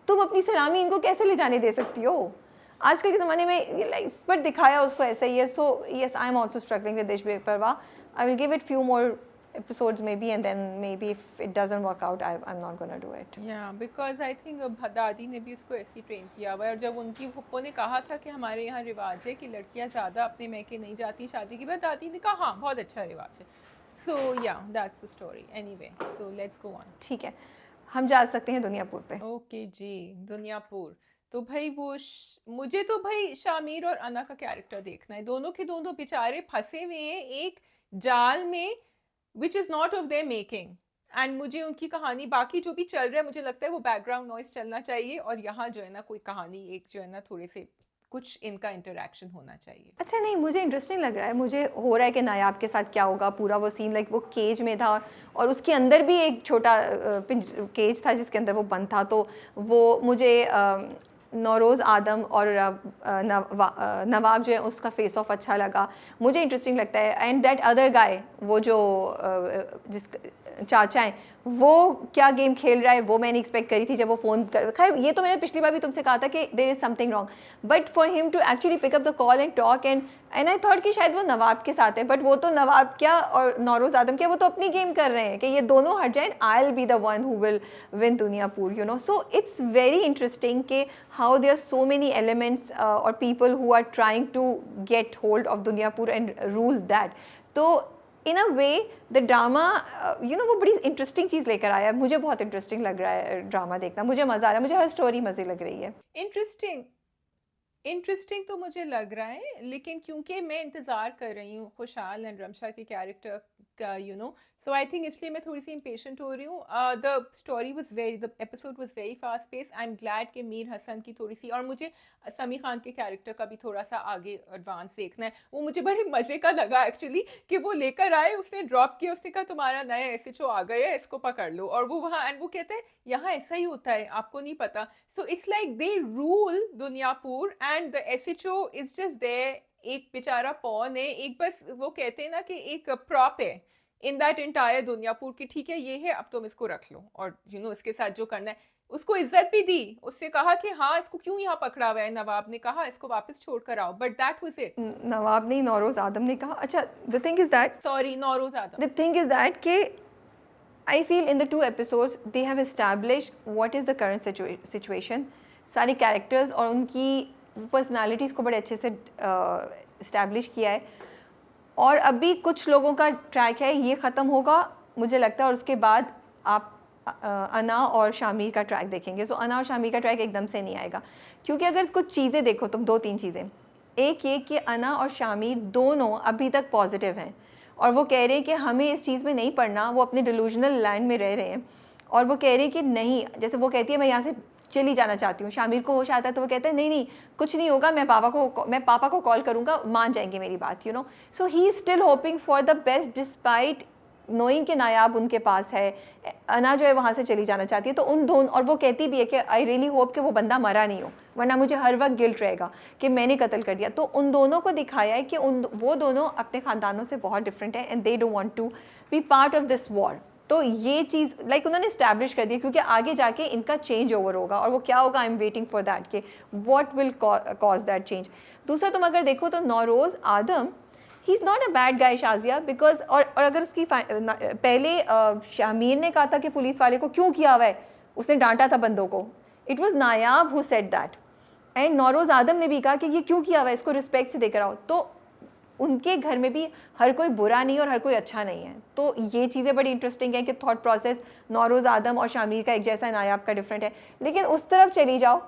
तुम अपनी सलामी इनको कैसे ले जाने दे सकती हो? आजकल के ज़माने में ये लाइक बट दिखाया उसको ऐसा ही है। So yes, I am also struggling with Ishq Beparwah. I will give it few more episodes maybe, and then maybe if it doesn't work out, I'm not gonna do it. या बिकॉज आई थिंक दादी ने भी उसको ऐसे ही train किया हुआ है। और जब उनकी फुप्पो ने कहा था कि हमारे यहाँ रिवाज है कि लड़कियाँ ज़्यादा अपने मैके नहीं जाती शादी के बाद, दादी ने कहा हाँ बहुत अच्छा रिवाज है। सो या that's the story. Anyway, so let's go on. ठीक है, हम जा सकते हैं दुनियापुर पे। ओके जी, दुनियापुर। तो भाई वो मुझे तो भाई शामिर और अना का कैरेक्टर देखना है। दोनों के दोनों बेचारे फंसे हुए हैं एक जाल में which is not of their making. And मुझे उनकी कहानी बाकी जो भी चल रहा है, मुझे लगता है वो बैकग्राउंड नॉइस चलना चाहिए, और यहाँ जो है ना कोई कहानी एक जो है ना थोड़े से कुछ इनका इंटरेक्शन होना चाहिए। अच्छा नहीं, मुझे इंटरेस्टिंग लग रहा है, मुझे हो रहा है कि नायाब के साथ क्या होगा। पूरा वो सीन लाइक वो केज में था, और उसके अंदर भी एक छोटा केज था जिसके अंदर वो बंद था। तो वो मुझे नौरोज़ आदम और नवाब जो है उसका फेस ऑफ अच्छा लगा, मुझे इंटरेस्टिंग लगता है। एंड दैट अदर गाय, वो जो जिस चाचा हैं, वो क्या गेम खेल रहा है वो मैंने एक्सपेक्ट करी थी जब वो फ़ोन कर। खैर ये तो मैंने पिछली बार भी तुमसे कहा था कि there is something wrong, but for him to actually pick up the call and talk, and I thought कि शायद वो नवाब के साथ है, बट वो तो नवाब क्या और नौरोज़ आदम क्या, वो तो अपनी गेम कर रहे हैं कि ये दोनों हट जाएं, I will be the one who will win Duniyapur. So it's very interesting कि how there so many elements और people who are trying to get hold of Duniyapur and rule that. तो in a way the drama वो बड़ी interesting चीज़ लेकर आया है। मुझे बहुत इंटरेस्टिंग लग रहा है ड्रामा देखना, मुझे मज़ा आ रहा है, मुझे हर स्टोरी मज़े लग रही है। इंटरेस्टिंग इंटरेस्टिंग तो मुझे लग रहा है, लेकिन क्योंकि मैं इंतज़ार कर रही हूँ खुशहाल एंड रमशा के कैरेक्टर का, सो आई थिंक इसलिए मैं थोड़ी सी इम्पेशेंट हो रही हूँ। The episode was very fast pace. I am glad कि मीर हसन की थोड़ी सी, और मुझे समी खान के कैरेक्टर का भी थोड़ा सा आगे एडवांस देखना है। वो मुझे बड़े मज़े का लगा एक्चुअली कि वो लेकर आए, उसने ड्रॉप किया, उसने कहा तुम्हारा नया एसएचओ आ गया है, इसको पकड़ लो। और वो वहाँ एंड वो कहते हैं यहाँ ऐसा ही होता है, आपको नहीं पता। So it's like they rule Duniyapur and the SHO is just there, एक बेचारा पॉन है, एक बस वो कहते हैं ना कि एक प्रॉप है इन दैट एंटायर दुनियापुर की। ठीक है ये है, अब तुम इसको रख लो और इसके साथ जो करना है। उसको इज्जत भी दी, उससे कहा कि हाँ इसको क्यों यहाँ पकड़ा हुआ है, नवाब ने कहा इसको वापस छोड़ कर आओ, बट दैट वाज इट। नवाब नहीं, नौरोज आदम ने कहा। अच्छा, the thing is that, sorry, Nowruz Adam. the thing is that कि I feel in the two episodes they have established what is the current situation, सारे characters और उनकी personalities को बड़े अच्छे से establish किया है। और अभी कुछ लोगों का ट्रैक है, ये ख़त्म होगा मुझे लगता है, और उसके बाद आप अना और शामिर का ट्रैक देखेंगे। सो अना और शामिर का ट्रैक एकदम से नहीं आएगा, क्योंकि अगर कुछ चीज़ें देखो तुम, दो तीन चीज़ें, एक ये कि अना और शामिर दोनों अभी तक पॉजिटिव हैं और वो कह रहे हैं कि हमें इस चीज़ में नहीं पढ़ना, वो अपने डिलूजनल लैंड में रह रहे हैं और वो कह रहे हैं कि नहीं, जैसे वो कहती है मैं यहाँ से चली जाना चाहती हूँ, शामिर को होश आता है तो वो कहता है नहीं नहीं कुछ नहीं होगा, मैं पापा को कॉल करूँगा, मान जाएंगे मेरी बात, you know. So he is still hoping for the best despite knowing कि नायाब उनके पास है। अना जो है वहाँ से चली जाना चाहती है, तो उन दोनों, और वो कहती भी है कि आई रियली होप कि वो बंदा मरा नहीं हो, वरना मुझे हर वक्त गिल्ट रहेगा कि मैंने कत्ल कर दिया। तो उन दोनों को दिखाया है कि वो दोनों अपने ख़ानदानों से बहुत डिफरेंट है and they don't want to be part of this war. तो ये चीज़ लाइक उन्होंने इस्टेब्लिश कर दी, क्योंकि आगे जाके इनका चेंज ओवर होगा, और वो क्या होगा, I am waiting for that कि what will cause that change. दूसरा, तुम अगर देखो तो Nauroz Adam, he is not a bad guy Shazia, because और अगर उसकी पहले शामिर ने कहा था कि पुलिस वाले को क्यों किया हुआ है, उसने डांटा था बंदों को, it was Nayab who said that, and Nauroz Adam ने भी कहा कि ये क्यों किया हुआ है, इसको रिस्पेक्ट से देकर आओ। तो उनके घर में भी हर कोई बुरा नहीं और हर कोई अच्छा नहीं है। तो ये चीज़ें बड़ी इंटरेस्टिंग है कि थॉट प्रोसेस नौरोज़ आदम और शामिर का एक जैसा है, नायाब का डिफरेंट है। लेकिन उस तरफ चली जाओ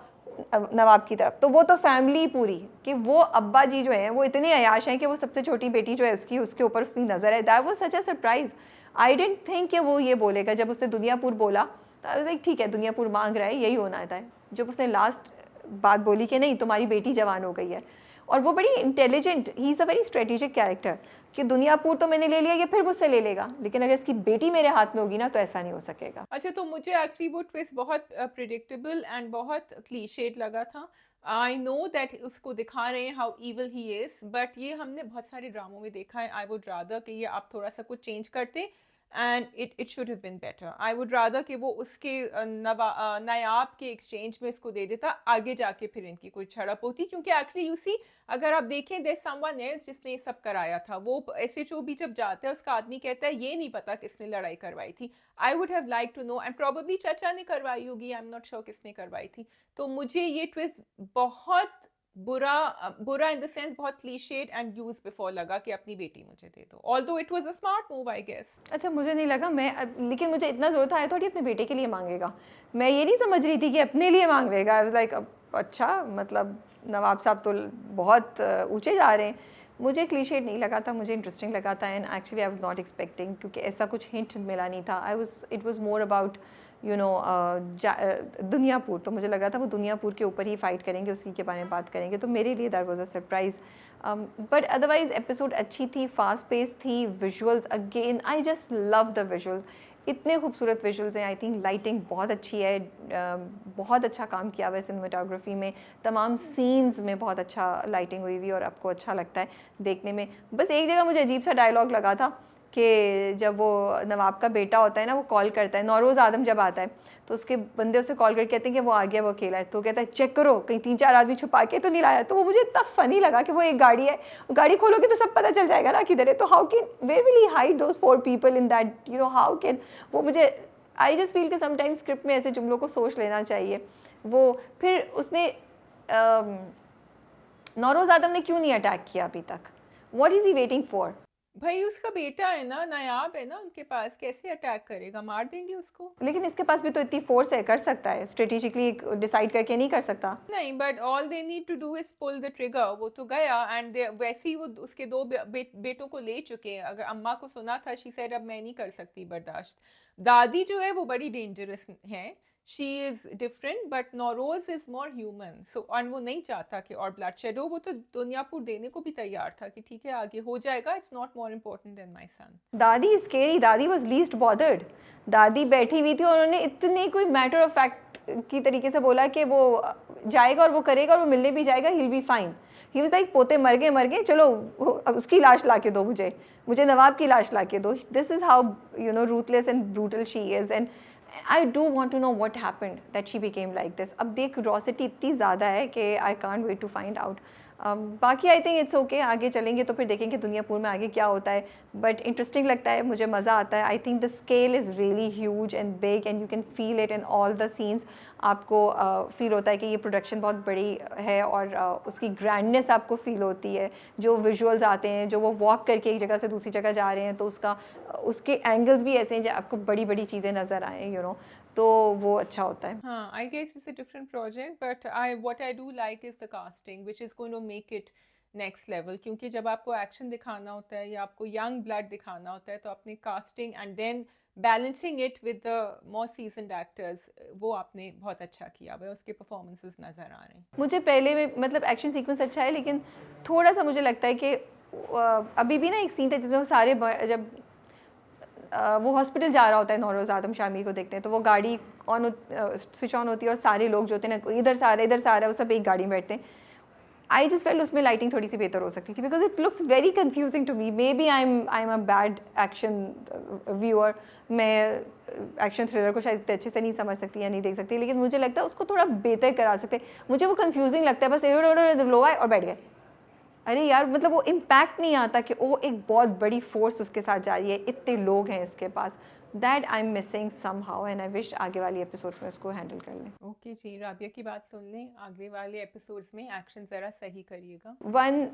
नवाब की तरफ, तो वो तो फैमिली पूरी, कि वो अब्बा जी जो हैं वो इतने अयाश हैं कि वो सबसे छोटी बेटी जो है उसके ऊपर उसकी नज़र है। That was such a surprise. I didn't think कि वो ये बोलेगा। जब उसने दुनियापुर बोला तो लाइक ठीक है, दुनियापुर मांग रहा है, यही होना था। जब उसने लास्ट बात बोली कि नहीं तुम्हारी बेटी जवान हो गई है, और वो बड़ी intelligent, he is a very strategic character, कि दुनियापुर तो मैंने ले लिया, ये फिर मुझसे ले लेगा, लेकिन अगर इसकी बेटी मेरे हाथ में होगी ना तो ऐसा नहीं हो सकेगा। अच्छा, तो मुझे एक्चुअली वो ट्विस्ट बहुत प्रिडिक्टेबल एंड बहुत क्लीशेड लगा था। आई नो दैट उसको दिखा रहे हैं how evil he is, but ये हमने बहुत सारे ड्रामों में देखा है। आई वुड रादर कि ये आप थोड़ा सा कुछ चेंज करते and it should have been better. I would rather कि वो उसके नायाब के एक्सचेंज में इसको दे देता, आगे जाके फिर इनकी कोई झड़प होती। क्योंकि एक्चुअली यू सी, अगर आप देखें देयर समवन एल्स जिसने ये सब कराया था। वो एसएचओ भी जब जाता है उसका आदमी कहता है ये नहीं पता किसने लड़ाई करवाई थी। I would have like to know, and probably चाचा ने करवाई होगी, आई एम नॉट श्योर किसने करवाई थी। तो मुझे ये ट्विस्ट बहुत बुरा इन द सेंस बहुत क्लीशेड एंड यूज्ड बिफोर लगा कि अपनी बेटी मुझे दे दो, although it was a smart move I guess. अच्छा, मुझे नहीं लगा, लेकिन मुझे इतना ज़रूर था, आई थॉट ये अपने बेटे के लिए मांगेगा। मैं ये नहीं समझ रही थी कि अपने लिए मांग लेगा। आई वाज लाइक अच्छा, मतलब नवाब साहब तो बहुत ऊंचे जा रहे हैं। मुझे क्लीशेड नहीं लगा था, मुझे इंटरेस्टिंग लगा था, and actually I was not expecting, क्योंकि ऐसा कुछ हिंट मिला नहीं था। It was more about you know Duniyapur. तो मुझे लगा था वो दुनियापुर के ऊपर ही फाइट करेंगे, उसी के बारे में बात करेंगे, तो मेरे लिए that was a surprise. But otherwise episode अच्छी थी, फास्ट पेस थी, visuals again I just love the visual, इतने खूबसूरत विजुअल्स हैं। आई थिंक लाइटिंग बहुत अच्छी है, बहुत अच्छा काम किया हुआ है सिनेमाटोग्राफी में, तमाम सीन्स में बहुत अच्छा लाइटिंग हुई हुई और आपको अच्छा लगता है देखने में। बस एक जगह मुझे अजीब सा डायलॉग लगा था कि जब वो नवाब का बेटा होता है ना, वो कॉल करता है, नौरोज़ आदम जब आता है तो उसके बंदे उसे कॉल करके कहते हैं कि वो आ गया, वो अकेला है, तो कहता है चेक करो कहीं 3-4 आदमी छुपा के तो नहीं लाया। तो वो मुझे इतना फ़नी लगा कि वो एक गाड़ी है, गाड़ी खोलोगे तो सब पता चल जाएगा ना किधर है, तो how can wear will he hide those 4 people in that, you no, how can वो मुझे आई जस्ट फील कि समटाइम्स स्क्रिप्ट में ऐसे जुमलों को सोच लेना चाहिए। वो फिर उसने नौरोज़ आदम ने क्यों नहीं अटैक किया अभी तक, what is he waiting for? भाई उसका बेटा है ना, नायाब है ना उनके पास, कैसे अटैक करेगा, मार देंगे उसको। लेकिन इसके पास भी तो इतनी फोर्स है, कर सकता है, स्ट्रेटेजिकली डिसाइड करके नहीं कर सकता? नहीं, but all they need to do is pull the trigger. वो तो गया एंड वैसे ही वो उसके दो बेटों को ले चुके हैं। अगर अम्मा को सुना था, शी सेड अब मैं नहीं कर सकती बर्दाश्त। दादी जो है वो बड़ी डेंजरस है, she is different, but Nauroz is more human. So और वो नहीं चाहता कि और ब्लड हो। वो तो दुनियापुर देने को भी तैयार था कि ठीक है आगे हो जाएगा, it's not more important than my son. दादी स्केरी, दादी वाज लीस्ट बॉदर्ड। दादी बैठी हुई थी और उन्होंने इतने कोई मैटर ऑफ फैक्ट की तरीके से बोला कि वो जाएगा और वो करेगा और वो मिलने भी जाएगा, he will be fine. He was like पोते मर गए, चलो उसकी लाश ला के दो, मुझे नवाब की लाश ला के दो। This is how you know ruthless and brutal she is. I do want to know what happened that she became like this. अब देख क्यूरोसिटी इतनी ज़्यादा है कि I can't wait to find out. बाकी आई थिंक इट्स ओके, आगे चलेंगे तो फिर देखेंगे दुनियापुर में आगे क्या होता है. बट इंटरेस्टिंग लगता है, मुझे मज़ा आता है. आई think the scale is really huge and big and you can feel it in all the scenes. आपको फील होता है कि ये प्रोडक्शन बहुत बड़ी है और उसकी ग्रैंडनेस आपको फील होती है. जो विजुअल्स आते हैं, जो वो वॉक करके एक जगह से दूसरी जगह जा रहे हैं, तो उसके एंगल्स भी ऐसे हैं जो आपको बड़ी बड़ी चीज़ें नज़र आएँ, यू नो, तो वो अच्छा होता है. हाँ, I guess it's a different project, but what I do like is the casting, which is going to make it next level. क्योंकि जब आपको एक्शन दिखाना होता है या आपको यंग ब्लड दिखाना होता है, तो अपनी casting and then balancing it with the more seasoned actors, वो आपने बहुत अच्छा किया हुआ है. उसके परफॉर्मेंसेस नज़र आ रहे हैं. मुझे पहले में मतलब एक्शन सीक्वेंस अच्छा है, लेकिन थोड़ा सा मुझे लगता है कि अभी भी ना एक सीन था जिसमें वो सारे जब वो हॉस्पिटल जा रहा होता है, नौरोज़ आदम शामी को देखते हैं, तो वो गाड़ी स्विच ऑन होती है और सारे लोग जो होते हैं ना, इधर से आ रहा है, वो सब एक गाड़ी में बैठते हैं. आई जस्ट फेल उसमें लाइटिंग थोड़ी सी बेहतर हो सकती थी, because it looks very confusing to me. Maybe I am a bad action viewer. मैं एक्शन थ्रिलर को शायद अच्छे से नहीं समझ सकती या नहीं देख सकती, लेकिन मुझे लगता है उसको थोड़ा बेहतर करा सकते. मुझे वो कन्फ्यूजिंग लगता है, बस लो आए और बैठ गए. अरे यार, मतलब वो इम्पैक्ट नहीं आता कि वो एक बहुत बड़ी फोर्स उसके साथ जा रही है, इतने लोग हैं इसके पास. That I am missing somehow and I wish आगे वाली एपिसोड्स में इसको हैंडल कर लें. ओके जी, राबिया की बात सुन लें. अगले वाले एपिसोड्स में एक्शन ज़रा सही करिएगा. वन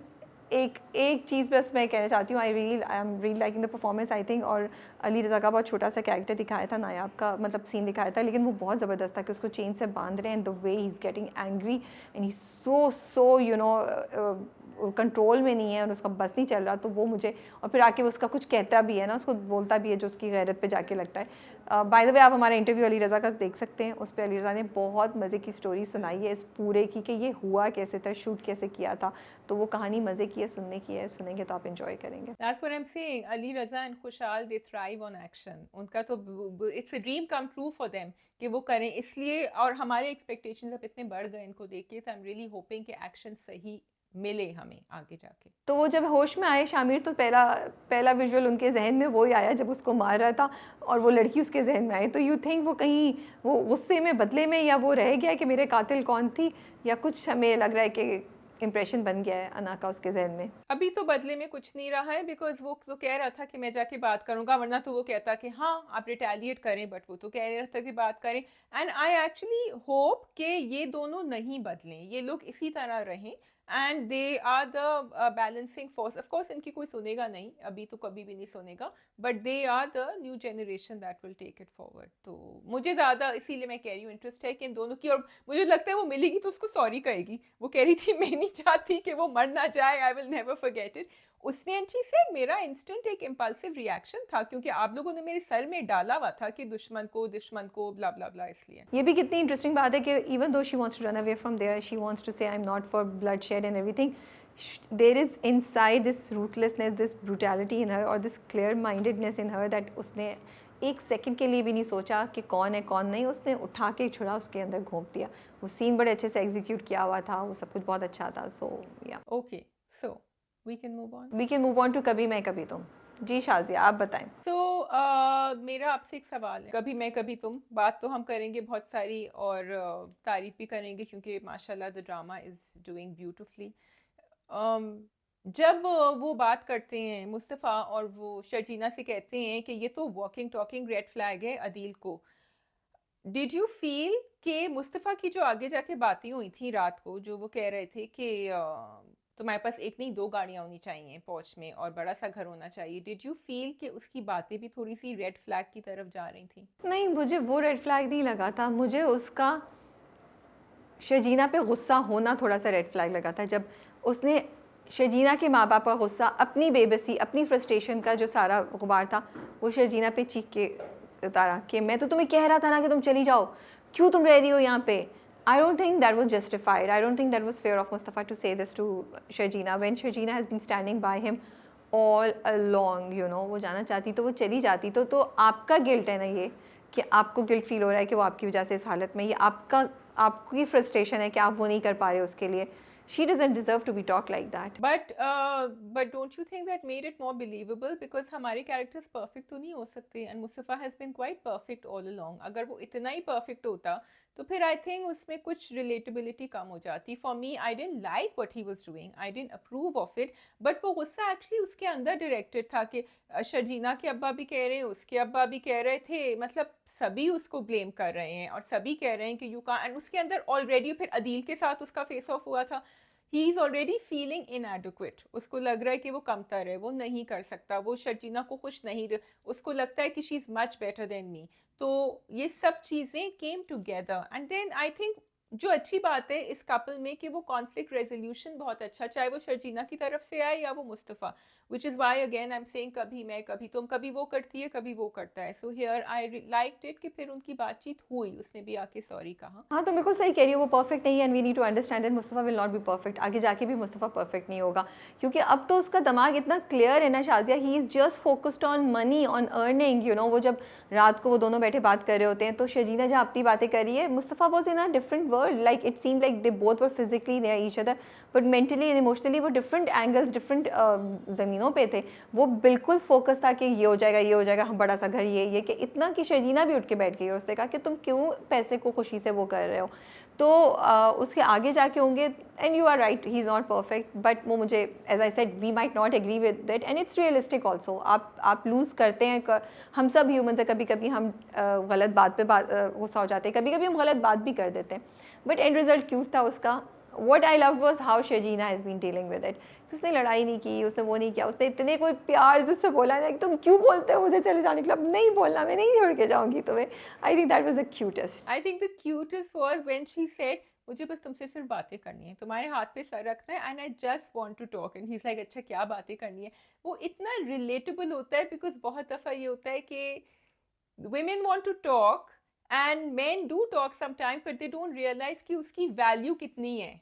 एक चीज़ बस मैं कहना चाहती हूँ, I am really liking the performance I think. और अली रज़ा का बहुत छोटा सा कैरेक्टर दिखाया था, नायाब का मतलब सीन दिखाया था, लेकिन वो बहुत ज़बरदस्त था कि उसको चेन से बांध रहे हैं and the way he is getting angry and he so you know control में नहीं है और उसका बस नहीं चल रहा. तो वो मुझे, और फिर आके वो उसका कुछ कहता भी है ना, उसको बोलता भी है जो उसकी गैरत पे जाके लगता है. बाय द वे, आप हमारा इंटरव्यू अली रज़ा का देख सकते हैं. उस पर अली रज़ा ने बहुत मज़े की स्टोरी सुनाई है इस पूरे की कि ये हुआ कैसे था, शूट कैसे किया था. तो वो कहानी मज़े की है, सुनने की है, सुनेंगे तो आप इंजॉय करेंगे. That's what I'm saying. Ali Raza and Khushal, they thrive on action. उनका तो it's a dream come true for them कि वो करें. इसलिए और हमारे expectations अब इतने बढ़ गए इनको देख के, so I'm really hoping कि action सही मिले हमें आगे जाके. तो वो जब होश में आए शामिर, तो पहला विजुअल उनके जहन में वही आया जब उसको मार रहा था और वो लड़की उसके जहन में आई. तो यू थिंक वो कहीं वो गुस्से में, बदले में, या वो रह गया कि मेरे कातिल कौन थी, या कुछ हमें लग रहा है कि इम्प्रेशन बन गया है अना का उसके जहन में. अभी तो बदले में कुछ नहीं रहा है, बिकॉज वो तो कह रहा था कि मैं जाके बात करूंगा, वरना तो वो कहता कि हाँ आप रिटेलिएट करें, बट वो तो कह रहा था कि बात करें. एंड आई एक्चुअली होप कि ये दोनों नहीं बदलें, ये लोग इसी तरह रहें. And they are the balancing force. Of course इनकी कोई सुनेगा नहीं, अभी तो कभी भी नहीं सुनेगा, but they are the new generation that will take it forward. तो मुझे ज़्यादा इसीलिए मैं कह रही हूँ इंटरेस्ट है कि इन दोनों की. और मुझे लगता है वो मिलेगी तो उसको सॉरी कहेगी. वो कह रही थी मैं नहीं चाहती कि वो मर ना जाए, I will never forget it. उसने, एंड शी सेड, मेरा इंस्टेंट एक इम्पल्सिव रिएक्शन था क्योंकि आप लोगों ने मेरे सर में डाला हुआ था कि दुश्मन को ब्ला ब्ला ब्ला. इसलिए ये भी कितनी इंटरेस्टिंग बात है कि even though she wants to run away from there, she wants to say I am not for bloodshed and everything. There is inside this ruthlessness, this brutality in her और this clear mindedness in her that उसने एक second के लिए भी नहीं सोचा कि कौन है कौन नहीं. उसने उठा के छुड़ा, उसके अंदर घोंप दिया. वो सीन बड़े अच्छे से एग्जीक्यूट किया हुआ था, वो सब कुछ बहुत अच्छा था. सो या okay, so we can move on to कभी मैं कभी तुम. जी शाजिया, आप बताएं. मेरा आपसे एक सवाल है. कभी मैं कभी तुम, बात तो हम करेंगे बहुत सारी और तारीफ भी करेंगे क्योंकि माशाल्लाह the drama is doing beautifully. जब वो बात करते हैं मुस्तफ़ा और वो शर्जीना से कहते हैं कि ये तो वॉकिंग टॉकिंग रेड फ्लैग है अदील को, डिड यू फील कि मुस्तफ़ा की जो आगे जाके बातें हुई थी रात को, जो वो कह रहे थे कि तुम्हारे पास एक नहीं दो गाड़ियाँ होनी चाहिए पौच में और बड़ा सा घर होना चाहिए, डिड यू फील कि उसकी बातें भी थोड़ी सी रेड फ्लैग की तरफ जा रही थी? नहीं, मुझे वो रेड फ्लैग नहीं लगा था. मुझे उसका शर्जीना पे गुस्सा होना थोड़ा सा रेड फ्लैग लगा था. जब उसने शर्जीना के माँ बाप का गुस्सा, अपनी बेबसी, अपनी फ्रस्ट्रेशन का जो सारा गुबार था, वो शर्जीना पे चीख के उतारा कि मैं तो तुम्हें कह रहा था ना कि तुम चली जाओ, क्यों तुम रह रही हो यहाँ पे. I don't think that was justified. I don't think that was fair of Mustafa to say this to Sharjina when Sharjina has been standing by him all along. You know, वो जाना चाहती तो वो चली जाती. तो आपका गिल्ट है ना ये, कि आपको गिल्ट फील हो रहा है कि वो आपकी वजह से इस हालत में, ये आपकी फ्रस्ट्रेशन है कि आप वो नहीं कर पा रहे उसके लिए. She doesn't deserve to be talked like that. But don't you think that made it more believable? Because हमारे characters perfect तो नहीं हो सकते, and Mustafa has been quite perfect all along. अगर वो इतना ही perfect होता तो फिर I think उसमें कुछ relatability कम हो जाती. For me, I didn't like what he was doing. I didn't approve of it. But वो गुस्सा actually उसके अंदर directed था कि शर्जीना के अब्बा भी कह रहे हैं, उसके अब्बा भी कह रहे थे, मतलब सभी उसको blame कर रहे हैं और सभी कह रहे हैं कि you can't, and उसके अंदर already फिर अदील के साथ उसका face off हुआ था. He is already feeling इनएडिक्वेट. उसको लग रहा है कि वो कमतर है, वो नहीं कर सकता, वो शर्जीना को खुश नहीं उसको लगता है कि she is much better than me. तो ये सब चीज़ें came together and then I think जो अच्छी बात है इस कपल में कि वो कॉन्फ्लिक्ट रेजोल्यूशन बहुत अच्छा, चाहे वो शर्जीना की तरफ से आए या वो Mustafa, which is why again I am saying कभी मैं कभी तुम, कभी वो करती है कभी वो करता है. So here I liked it कि फिर उनकी बातचीत हुई, उसने भी आके सॉरी कहा. हाँ, तो बिल्कुल सही कह रही हो, वो परफेक्ट नहीं है and we need to understand that Mustafa will not be perfect. आगे जाके भी मुस्तफ़ा परफेक्ट नहीं होगा, क्योंकि अब तो उसका दिमाग इतना क्लियर है ना Shazia. He is just focused on money, on earning, you know. वो जब रात को वो दोनों बैठे बात कर रहे होते हैं तो शर्जीना जहाँ अपनी बातें कर रही है, Mustafa was in a different world. Like it seem like they both were physically near each other, but mentally and emotionally वो डिफरेंट एंगल्स, डिफरेंट ज़मीनों पे थे. वो बिल्कुल फोकस था कि ये हो जाएगा, ये हो जाएगा, हम बड़ा सा घर, ये कि इतना कि शर्जीना भी उठ के बैठ गई और उससे कहा कि तुम क्यों पैसे को खुशी से वो कर रहे हो. तो उसके आगे जाके होंगे. And you are right, he is not perfect, but वो मुझे, as I said, we might not agree with that and it's realistic also. आप लूज़ करते हैं, हम सब ह्यूमन से कभी कभी हम गलत बात पे गुस्सा हो जाते हैं, कभी कभी हम गलत बात भी कर देते हैं, बट एंड रिजल्ट क्यूट था उसका. What I love was how Sharjeena has been dealing with it. उसने लड़ाई नहीं की, उसने वो नहीं किया, उसने इतने कोई प्यार से उससे बोला ना कि तुम क्यों बोलते हो मुझे चले जाने के लिए, अब नहीं बोलना, मैं नहीं छोड़ के जाऊँगी तुम्हें. I think that was the cutest. I think the cutest was when she said, मुझे बस तुमसे सिर्फ बातें करनी है, तुम्हारे हाथ पे सर रखना है, and I just want to talk. And he is like अच्छा क्या बातें करनी है. वो इतना रिलेटेबल होता है बिकॉज बहुत दफ़ा ये होता है कि women want to talk and men do talk sometimes but they don't realize कि उसकी वैल्यू कितनी है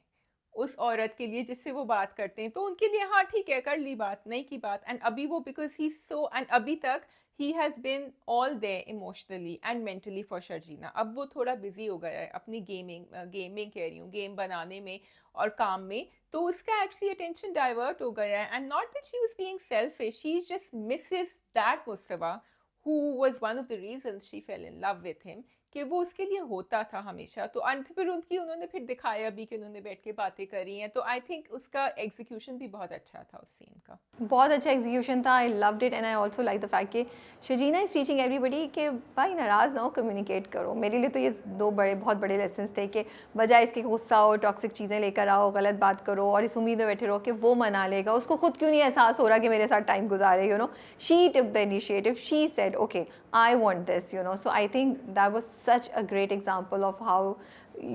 उस औरत के लिए जिससे वो बात करते हैं. तो उनके लिए हाँ ठीक है, कर ली बात, नहीं की बात. एंड अभी वो बिकॉज ही सो, एंड अभी तक he has been all there emotionally and mentally for Sharjeena. अब वो थोड़ा बिजी हो गया है अपनी गेमिंग कह रही हूँ, गेम बनाने में और काम में. तो उसका एक्चुअली अटेंशन डाइवर्ट हो गया है. And not that she was being selfish, she just Mrs that Mustafa who was one of the reasons she fell in love with him, कि वो उसके लिए होता था हमेशा. तो अंत फिर उनकी उन्होंने फिर दिखाया भी कि उन्होंने बैठ के बातें करी हैं. तो आई थिंक उसका एग्जीक्यूशन भी बहुत अच्छा था उस सीन का. बहुत अच्छा एग्जीक्यूशन था. I loved it and I also like the fact कि शर्जीना इज टीचिंग एवरीबडी कि भाई नाराज़ ना हो, कम्युनिकेट करो. मेरे लिए तो ये दो बहुत बड़े लेसन थे कि बजाय इसके गुस्सा हो, टॉक्सिक चीज़ें लेकर आओ, गलत बात करो और इस उम्मीद में बैठे रहो कि वो मना लेगा. उसको खुद क्यों नहीं एहसास हो रहा कि मेरे साथ टाइम गुजारे, you know. She took the initiative, she said okay I want this, you know. So I think that was such a great example of how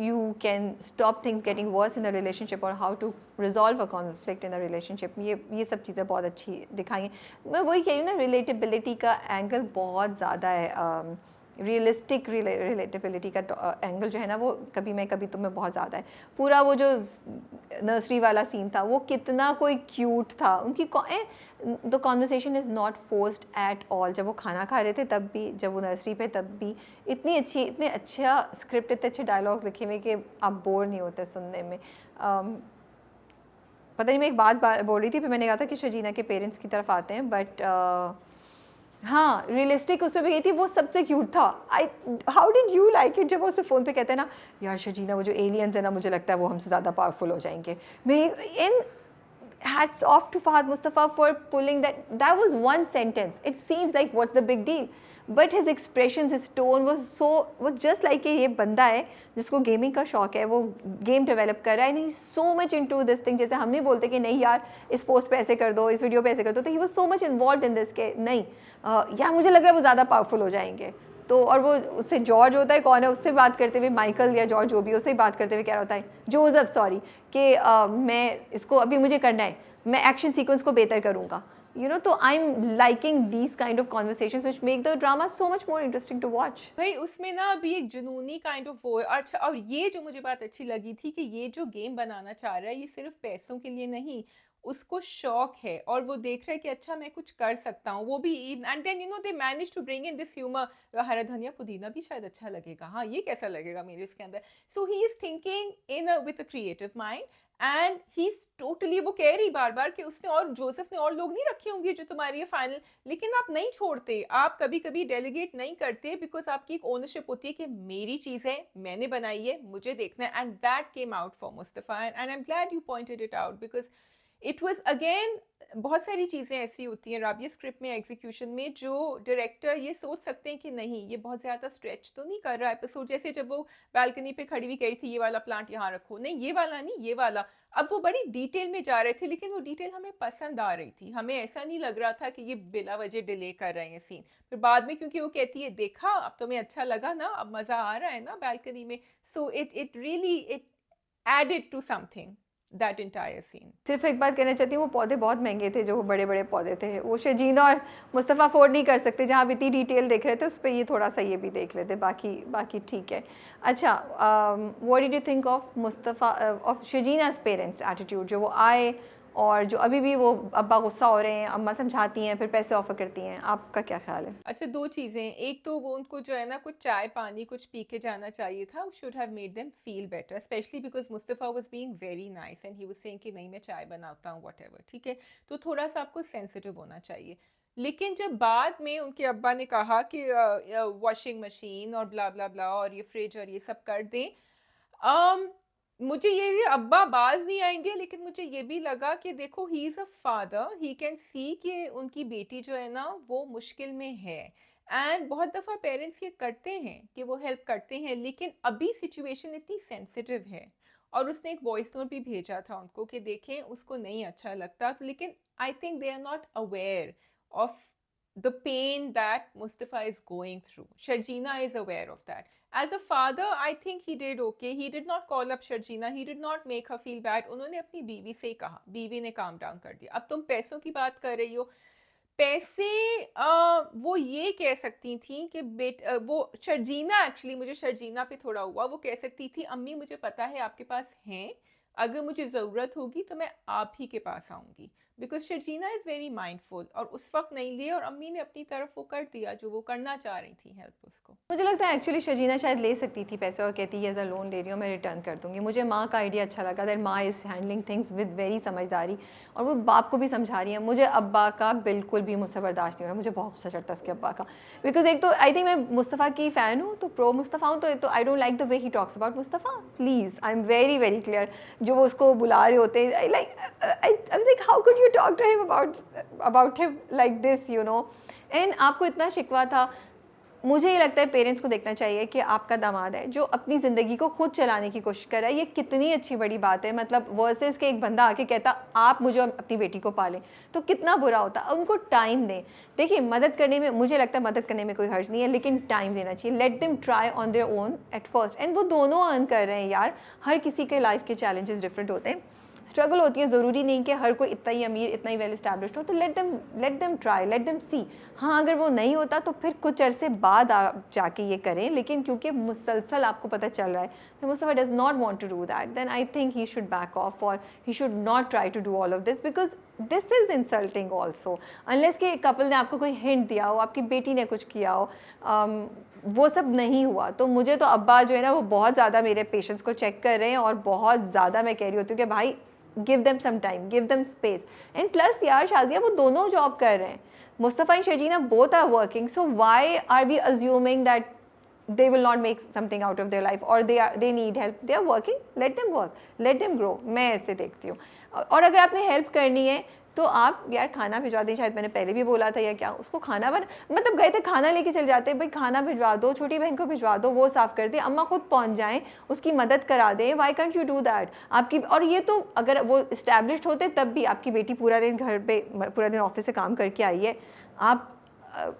you can stop things getting worse in a relationship or how to resolve a conflict in a relationship. ये सब चीज़ें बहुत अच्छी दिखाई हैं. मैं वही कह रही हूँ ना, रिलेटेबिलिटी का एंगल बहुत ज़्यादा है. रियलिस्टिक रिलेटेबिलिटी का एंगल जो है ना, वो कभी मैं कभी तुम्हें बहुत ज़्यादा है. पूरा वो जो नर्सरी वाला सीन था वो कितना कोई क्यूट था. उनकी the conversation is not forced at all. जब वो खाना खा रहे थे तब भी, जब वो नर्सरी पे तब भी, इतनी अच्छी, इतने अच्छा स्क्रिप्ट, इतने अच्छे डायलॉग्स लिखे हुए कि आप बोर नहीं होते सुनने में. पता नहीं मैं एक बात बोल रही थी, फिर मैंने कहा था कि शर्जीना के पेरेंट्स की तरफ आते हैं, बट हाँ, रियलिस्टिक उसमें भी गई थी. वो सबसे क्यूट था. How did you like it जब वो उसे फ़ोन पे कहते हैं ना, यार शर्जीना वो जो एलियंस है ना, मुझे लगता है वो हमसे ज़्यादा पावरफुल हो जाएंगे. मैं इन hats off to Fahad Mustafa for pulling that was one sentence. It seems like what's the big deal, but his expressions, his tone was just like कि ये बंदा है जिसको गेमिंग का शौक है, वो गेम डेवलप कर रहा है, नहीं so much into this thing. जैसे हम नहीं बोलते कि नहीं यार इस पोस्ट पे ऐसे कर दो, इस वीडियो पे ऐसे कर दो, तो he was so much involved in this के नहीं यार मुझे लग रहा है वो ज़्यादा पावरफुल हो जाएंगे. तो और वो उससे जॉर्ज होता है, कौन है, उससे बात करते हुए, माइकल या जॉर्ज जो भी, उससे बात करते हुए क्या होता है, जोसेफ सॉरी, कि मैं इसको अभी मुझे करना है, मैं एक्शन सीक्वेंस को बेहतर करूँगा, यू नो. तो I am liking these kind of conversations which make the drama so much more interesting to watch. भाई उसमें ना अभी एक जुनूनी काइंड ऑफ वो है. अच्छा, और ये जो मुझे बात अच्छी लगी थी कि ये जो गेम बनाना चाह रहा है ये सिर्फ पैसों के लिए नहीं, उसको शौक है और वो देख रहा है कि अच्छा मैं कुछ कर सकता हूँ. वो भी, and then you know they manage to bring in this humour. हरा धनिया पुदीना भी शायद अच्छा लगेगा, हाँ ये कैसा लगेगा मेरे इसके अंदर. So he is thinking in with a creative mind and he is totally, वो कह रही बार बार कि उसने और जोसेफ ने और लोग नहीं रखे होंगे जो तुम्हारी ये फाइनल, लेकिन आप नहीं छोड़ते, आप कभी कभी डेलीगेट नहीं करते, बिकॉज आपकी एक ओनरशिप होती है कि मेरी चीज है, मैंने बनाई है, मुझे देखना है, and that came out for Mustafa, and I am glad you pointed it out, because it was again, बहुत सारी चीज़ें ऐसी होती हैं राबिया स्क्रिप्ट में, एग्जीक्यूशन में, जो डायरेक्टर ये सोच सकते हैं कि नहीं ये बहुत ज़्यादा स्ट्रेच तो नहीं कर रहा एपिसोड, जैसे जब वो बालकनी पे खड़ी हुई कह रही थी ये वाला प्लांट यहाँ रखो, नहीं ये वाला नहीं, ये वाला, अब वो बड़ी डिटेल में जा रहे थे, लेकिन वो डिटेल हमें पसंद आ रही थी, हमें ऐसा नहीं लग रहा था कि ये बिला वजह डिले कर रहे हैं सीन। फिर बाद में क्योंकि वो कहती है देखा अब तुम्हें अच्छा लगा ना, अब मज़ा आ रहा है ना बालकनी में, so it really it added to something, that entire scene. सिर्फ एक बात कहना चाहती हूँ, वो पौधे बहुत महंगे थे जो वो बड़े बड़े पौधे थे, वो शर्जीना और मुस्तफ़ा अफोर्ड नहीं कर सकते, जहाँ आप इतनी डिटेल देख रहे थे उस पर ये थोड़ा सा ये भी देख लेते, बाकी बाकी ठीक है। अच्छा, what did you think of Mustafa of Sharjeena's parents attitude, जो वो आए और जो अभी भी वो अब्बा गुस्सा हो रहे हैं, अम्मा समझाती हैं फिर पैसे ऑफर करती हैं, आपका क्या ख्याल है? अच्छा, 2 चीज़ें, एक तो वो उनको जो है ना कुछ चाय पानी कुछ पी के जाना चाहिए था, should have made them feel better, specially because Mustafa was being very nice and he was saying कि नहीं मैं चाय बनाता हूँ व्हाटएवर, ठीक है? तो थोड़ा-सा आपको सेंसिटिव होना चाहिए। लेकिन जब बाद में उनके अब्बा ने कहा कि वॉशिंग मशीन और ब्ला ब्ला ब्ला और ये फ्रिज और ये सब कर दें, अम, मुझे ये अब्बा बाज नहीं आएँगे, लेकिन मुझे ये भी लगा कि देखो ही is a father, he can see कि उनकी बेटी जो है ना वो मुश्किल में है, एंड बहुत दफ़ा पेरेंट्स ये करते हैं कि वो हेल्प करते हैं, लेकिन अभी सिचुएशन इतनी सेंसिटिव है, और उसने एक वॉइस नोट भी भेजा था उनको कि देखें उसको नहीं अच्छा लगता, तो लेकिन I think they are not aware of the pain that Mustafa is going through. Sharjina is aware of that. As a father, I think he did okay. He did not call up Sharjina. He did not make her feel bad. उन्होंने अपनी बीवी से ही कहा, बीवी ने calm down कर दिया। अब तुम पैसों की बात कर रही हो, पैसे, वो ये कह सकती थी कि वो शर्जीना, एक्चुअली मुझे शर्जीना पे थोड़ा हुआ, वो कह सकती थी अम्मी मुझे पता है आपके पास हैं, अगर मुझे ज़रूरत होगी तो मैं आप ही के पास आऊँगी, because Sharjeena is very mindful, और उस वक्त नहीं लिए, और अम्मी ने अपनी तरफ वो कर दिया जो वो करना चाह रही थी, हेल्प उसको। मुझे लगता है एक्चुअली शर्जीना शायद ले सकती थी पैसे और कहती है एज अ लोन ले रही हूँ मैं रिटर्न कर दूँगी। मुझे माँ का आइडिया अच्छा लगा, दैट माँ is handling things with very समझदारी, और वो बाप को भी समझा रही है। मुझे अब्बा का बिल्कुल भी मुझसे बर्दाश्त नहीं हो रहा, मुझे बहुत गुस्सा चढ़ता है उसके अब्बा का, बिकॉज एक तो आई थिंक मैं मुस्तफ़ा की फ़ैन हूँ, तो प्रो मुस्तफ़ा हूँ, तो I don't like the way he talks about Mustafa, please I am very very clear. जो वो उसको बुला रहे होते हैं, like how could you talk to him about him like this, you know. And आपको इतना शिकवा था। मुझे ये लगता है पेरेंट्स को देखना चाहिए कि आपका दामाद है जो अपनी ज़िंदगी को खुद चलाने की कोशिश कर रहा है, ये कितनी अच्छी बड़ी बात है, मतलब वर्सेस के एक बंदा आके कहता आप मुझे और अपनी बेटी को पालें, तो कितना बुरा होता। उनको टाइम दें। देखिए, मदद करने में मुझे लगता है मदद करने में कोई हर्ज नहीं है, लेकिन टाइम देना चाहिए। Late them try on their own at first, and वो दोनों अर्न कर रहे हैं यार। हर किसी के लाइफ के चैलेंजेस डिफरेंट होते हैं, स्ट्रगल होती है, ज़रूरी नहीं कि हर कोई इतना ही अमीर इतना ही वेल इस्टेब्लिश्ड हो, तो let them try, let them see. हाँ, अगर वो नहीं होता तो फिर कुछ अरसे बाद आप जाके ये करें, लेकिन क्योंकि मुसलसल आपको पता चल रहा है कि Mustafa does not want to do that, then I think he should back off, और he should not try to do all of this, because this is insulting also, unless कि कपल ने आपको कोई हिंट दिया हो, आपकी बेटी ने कुछ किया हो। वो सब नहीं हुआ, तो मुझे तो अब्बा जो है ना वो बहुत ज़्यादा मेरे पेशेंस को चेक कर रहे हैं, और बहुत ज़्यादा मैं कह रही होती हूँ कि भाई give them some time, give them space. And plus यार शाजिया वो दोनों जॉब कर रहे हैं, Mustafa and Sharjeena both are working, so why are we assuming that they will not make something out of their life, or they need help, they are working, let them work, let them grow। मैं ऐसे देखती हूँ। और अगर आपने help करनी है तो आप यार खाना भिजवा दें, शायद मैंने पहले भी बोला था या क्या, उसको खाना बन मतलब गए थे खाना लेके चल जाते, भाई खाना भिजवा दो, छोटी बहन को भिजवा दो, वो साफ़ कर दे, अम्मा खुद पहुँच जाएँ, उसकी मदद करा दें। Why can't you do that? आपकी, और ये तो अगर वो इस्टेब्लिश्ड होते तब भी, आपकी बेटी पूरा दिन घर पे पूरा दिन ऑफिस से काम करके आई है, आप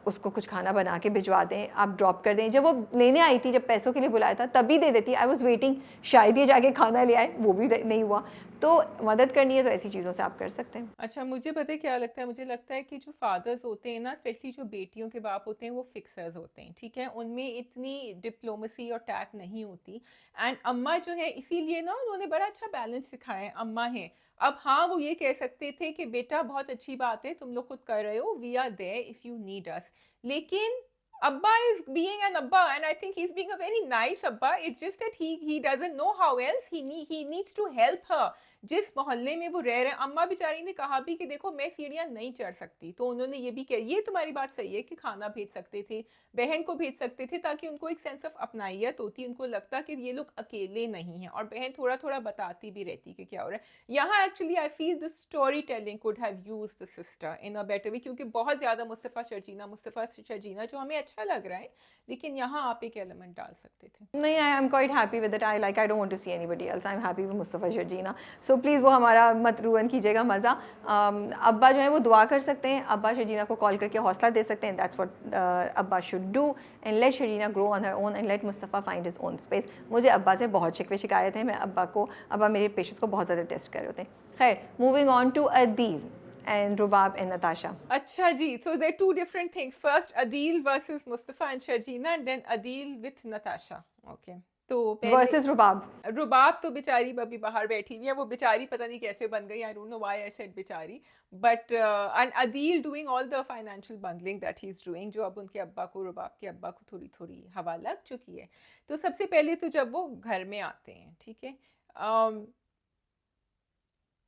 उसको कुछ खाना बना के भिजवा दें, आप ड्रॉप कर दें। जब वो लेने आई थी, जब पैसों के लिए बुलाया था तभी दे देती, आई वॉज वेटिंग शायद ये जाके खाना ले आए, वो भी नहीं हुआ। तो मदद करनी है तो ऐसी चीज़ों से आप कर सकते हैं। अच्छा, मुझे पता है क्या लगता है, मुझे लगता है कि जो फादर्स होते हैं ना, स्पेशली जो बेटियों के बाप होते हैं, वो फिक्सर्स होते हैं, ठीक है, उनमें इतनी डिप्लोमेसी और टैक्ट नहीं होती, एंड अम्मा जो है इसीलिए ना उन्होंने बड़ा अच्छा बैलेंस सिखाया है, अम्मा है। अब हाँ, वो ये कह सकते थे कि बेटा बहुत अच्छी बात है तुम लोग खुद कर रहे हो, we are there if you need us, लेकिन Abba is being an Abba, and I think he's being a very nice Abba. It's just that he doesn't know how else he needs to help her. जिस मोहल्ले में वो रह रहे हैं, अम्मा बेचारी ने कहा भी कि देखो मैं सीढ़ियाँ नहीं चढ़ सकती, तो उन्होंने ये भी किया। ये तुम्हारी बात सही है कि खाना भेज सकते थे, बहन को भेज सकते थे, ताकि उनको एक सेंस ऑफ अपनाइयत होती, उनको लगता कि ये लोग अकेले नहीं हैं, और बहन थोड़ा-थोड़ा बताती भी रहती कि क्या हो रहा है। यहाँ actually I feel the story telling could have used the sister in a better way, क्योंकि बहुत ज़्यादा मुस्तफ़ा शर्जीना जो हमें अच्छा लग रहा है, लेकिन यहाँ आप एक एलिमेंट डाल सकते थे। नहीं, I am quite happy with it. I don't want to see anybody else. I am happy with Mustafa Sharjeena. So please वो हमारा मत रुइन कीजिएगा मज़ा। अब्बा जो है वो दुआ कर सकते हैं, अब्बा शर्जीना को कॉल करके हौसला दे सकते हैं। दैट्स व्हाट अब्बा should do, and let Sharjeena grow on her own and let Mustafa find his own space. मुझे अब्बा से बहुत शिकवे शिकायत है, मैं अब्बा मेरे पेशेंस को बहुत ज़्यादा टेस्ट कर रहे होते हैं। खैर, moving on to Adeel and Rubab and Natasha. अच्छा जी, so they're two different things. First Adil versus Mustafa and Sharjina, and then Adil with Natasha. Okay. तो पहले Versus Rubab. रुबाब तो बेचारी अभी बाहर बैठी हुई है, वो बेचारी पता नहीं कैसे बन गई, I don't know why I said बेचारी, but and Adeel doing all the financial bungling that he is doing, जो अब उनके अब्बा को, रुबाब के अब्बा को थोड़ी थोड़ी हवा लग चुकी है। तो सबसे पहले तो जब वो घर में आते हैं, ठीक है,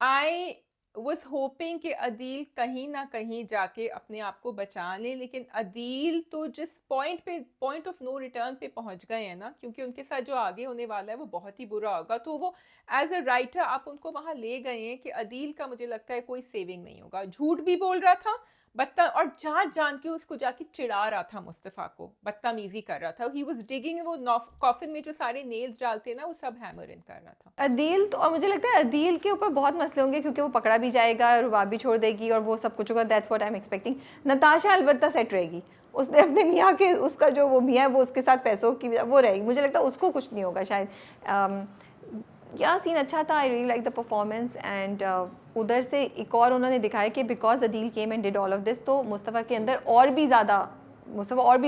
आई वॉज होपिंग कि अदील कहीं ना कहीं जाके अपने आप को बचा ले, लेकिन अदील तो जिस पॉइंट ऑफ नो रिटर्न पे पहुंच गए हैं ना, क्योंकि उनके साथ जो आगे होने वाला है वो बहुत ही बुरा होगा, तो वो एज अ राइटर आप उनको वहां ले गए हैं कि अदील का मुझे लगता है कोई सेविंग नहीं होगा। झूठ भी बोल रहा था, बत्ता और जान जान के उसको जाके चिढ़ा रहा था, मुस्तफ़ा को बदतमीजी कर रहा था। ही वाज डिगिंग, वो कॉफिन में जो सारे नेल्स डालते हैं ना, वो सब हैमर इन कर रहा था। अदील तो, और मुझे लगता है अदील के ऊपर बहुत मसले होंगे, क्योंकि वो पकड़ा भी जाएगा, रुबाब भी छोड़ देगी और वो सब कुछ होगा। That's what I am expecting. Natasha अलबत्ता सेट रहेगी, उसने अपने मियाँ के, उसका जो वो मियाँ है वो उसके साथ पैसों की वो रहेगी। मुझे लगता है उसको कुछ नहीं होगा शायद। या सीन अच्छा था, I really like the performance. And उधर से एक और उन्होंने दिखाया कि because Adeel came and did all of this, तो मुस्तफ़ा और भी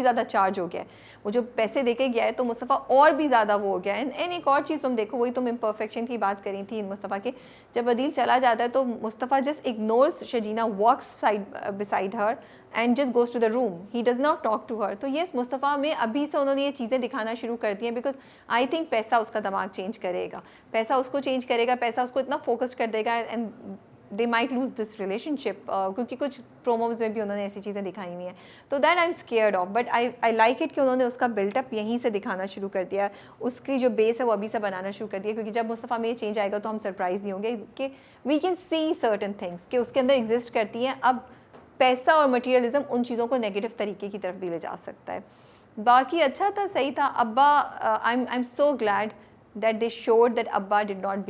ज़्यादा चार्ज हो गया है। वो जो पैसे देके गया है तो मुस्तफ़ा और भी ज़्यादा वो हो गया है। एंड एक और चीज़ तुम देखो, वही तुम इम्परफेक्शन की बात करी थी मुस्तफ़ा के, जब अदील चला जाता है तो Mustafa just ignores Sharjeena, walks side beside her and just goes to the room, he does not talk to her. तो येस, मुस्तफ़ा में अभी से उन्होंने ये चीज़ें दिखाना शुरू कर दी हैं, बिकॉज आई थिंक पैसा उसका दिमाग चेंज करेगा, पैसा उसको चेंज करेगा, पैसा उसको इतना फोकस कर देगा, and they might lose this relationship, क्योंकि कुछ प्रोमोज में भी उन्होंने ऐसी चीज़ें दिखाई हुई हैं। तो that I am scared of, but I like it कि उन्होंने उसका बिल्टअप यहीं से दिखाना शुरू कर दिया है, उसकी जो बेस है वो अभी से बनाना शुरू कर दिया, क्योंकि जब मुस्तफ़ा में ये चेंज आएगा तो हम सरप्राइज नहीं होंगे कि we can see certain things कि उसके अंदर एग्जिस्ट करती हैं। अब पैसा और मटीरियलिज्म उन चीज़ों को नेगेटिव तरीके की तरफ भी ले जा सकता है। बाकी अच्छा था, सही था। अब्बा, I am so glad that they showed that अब्बा did not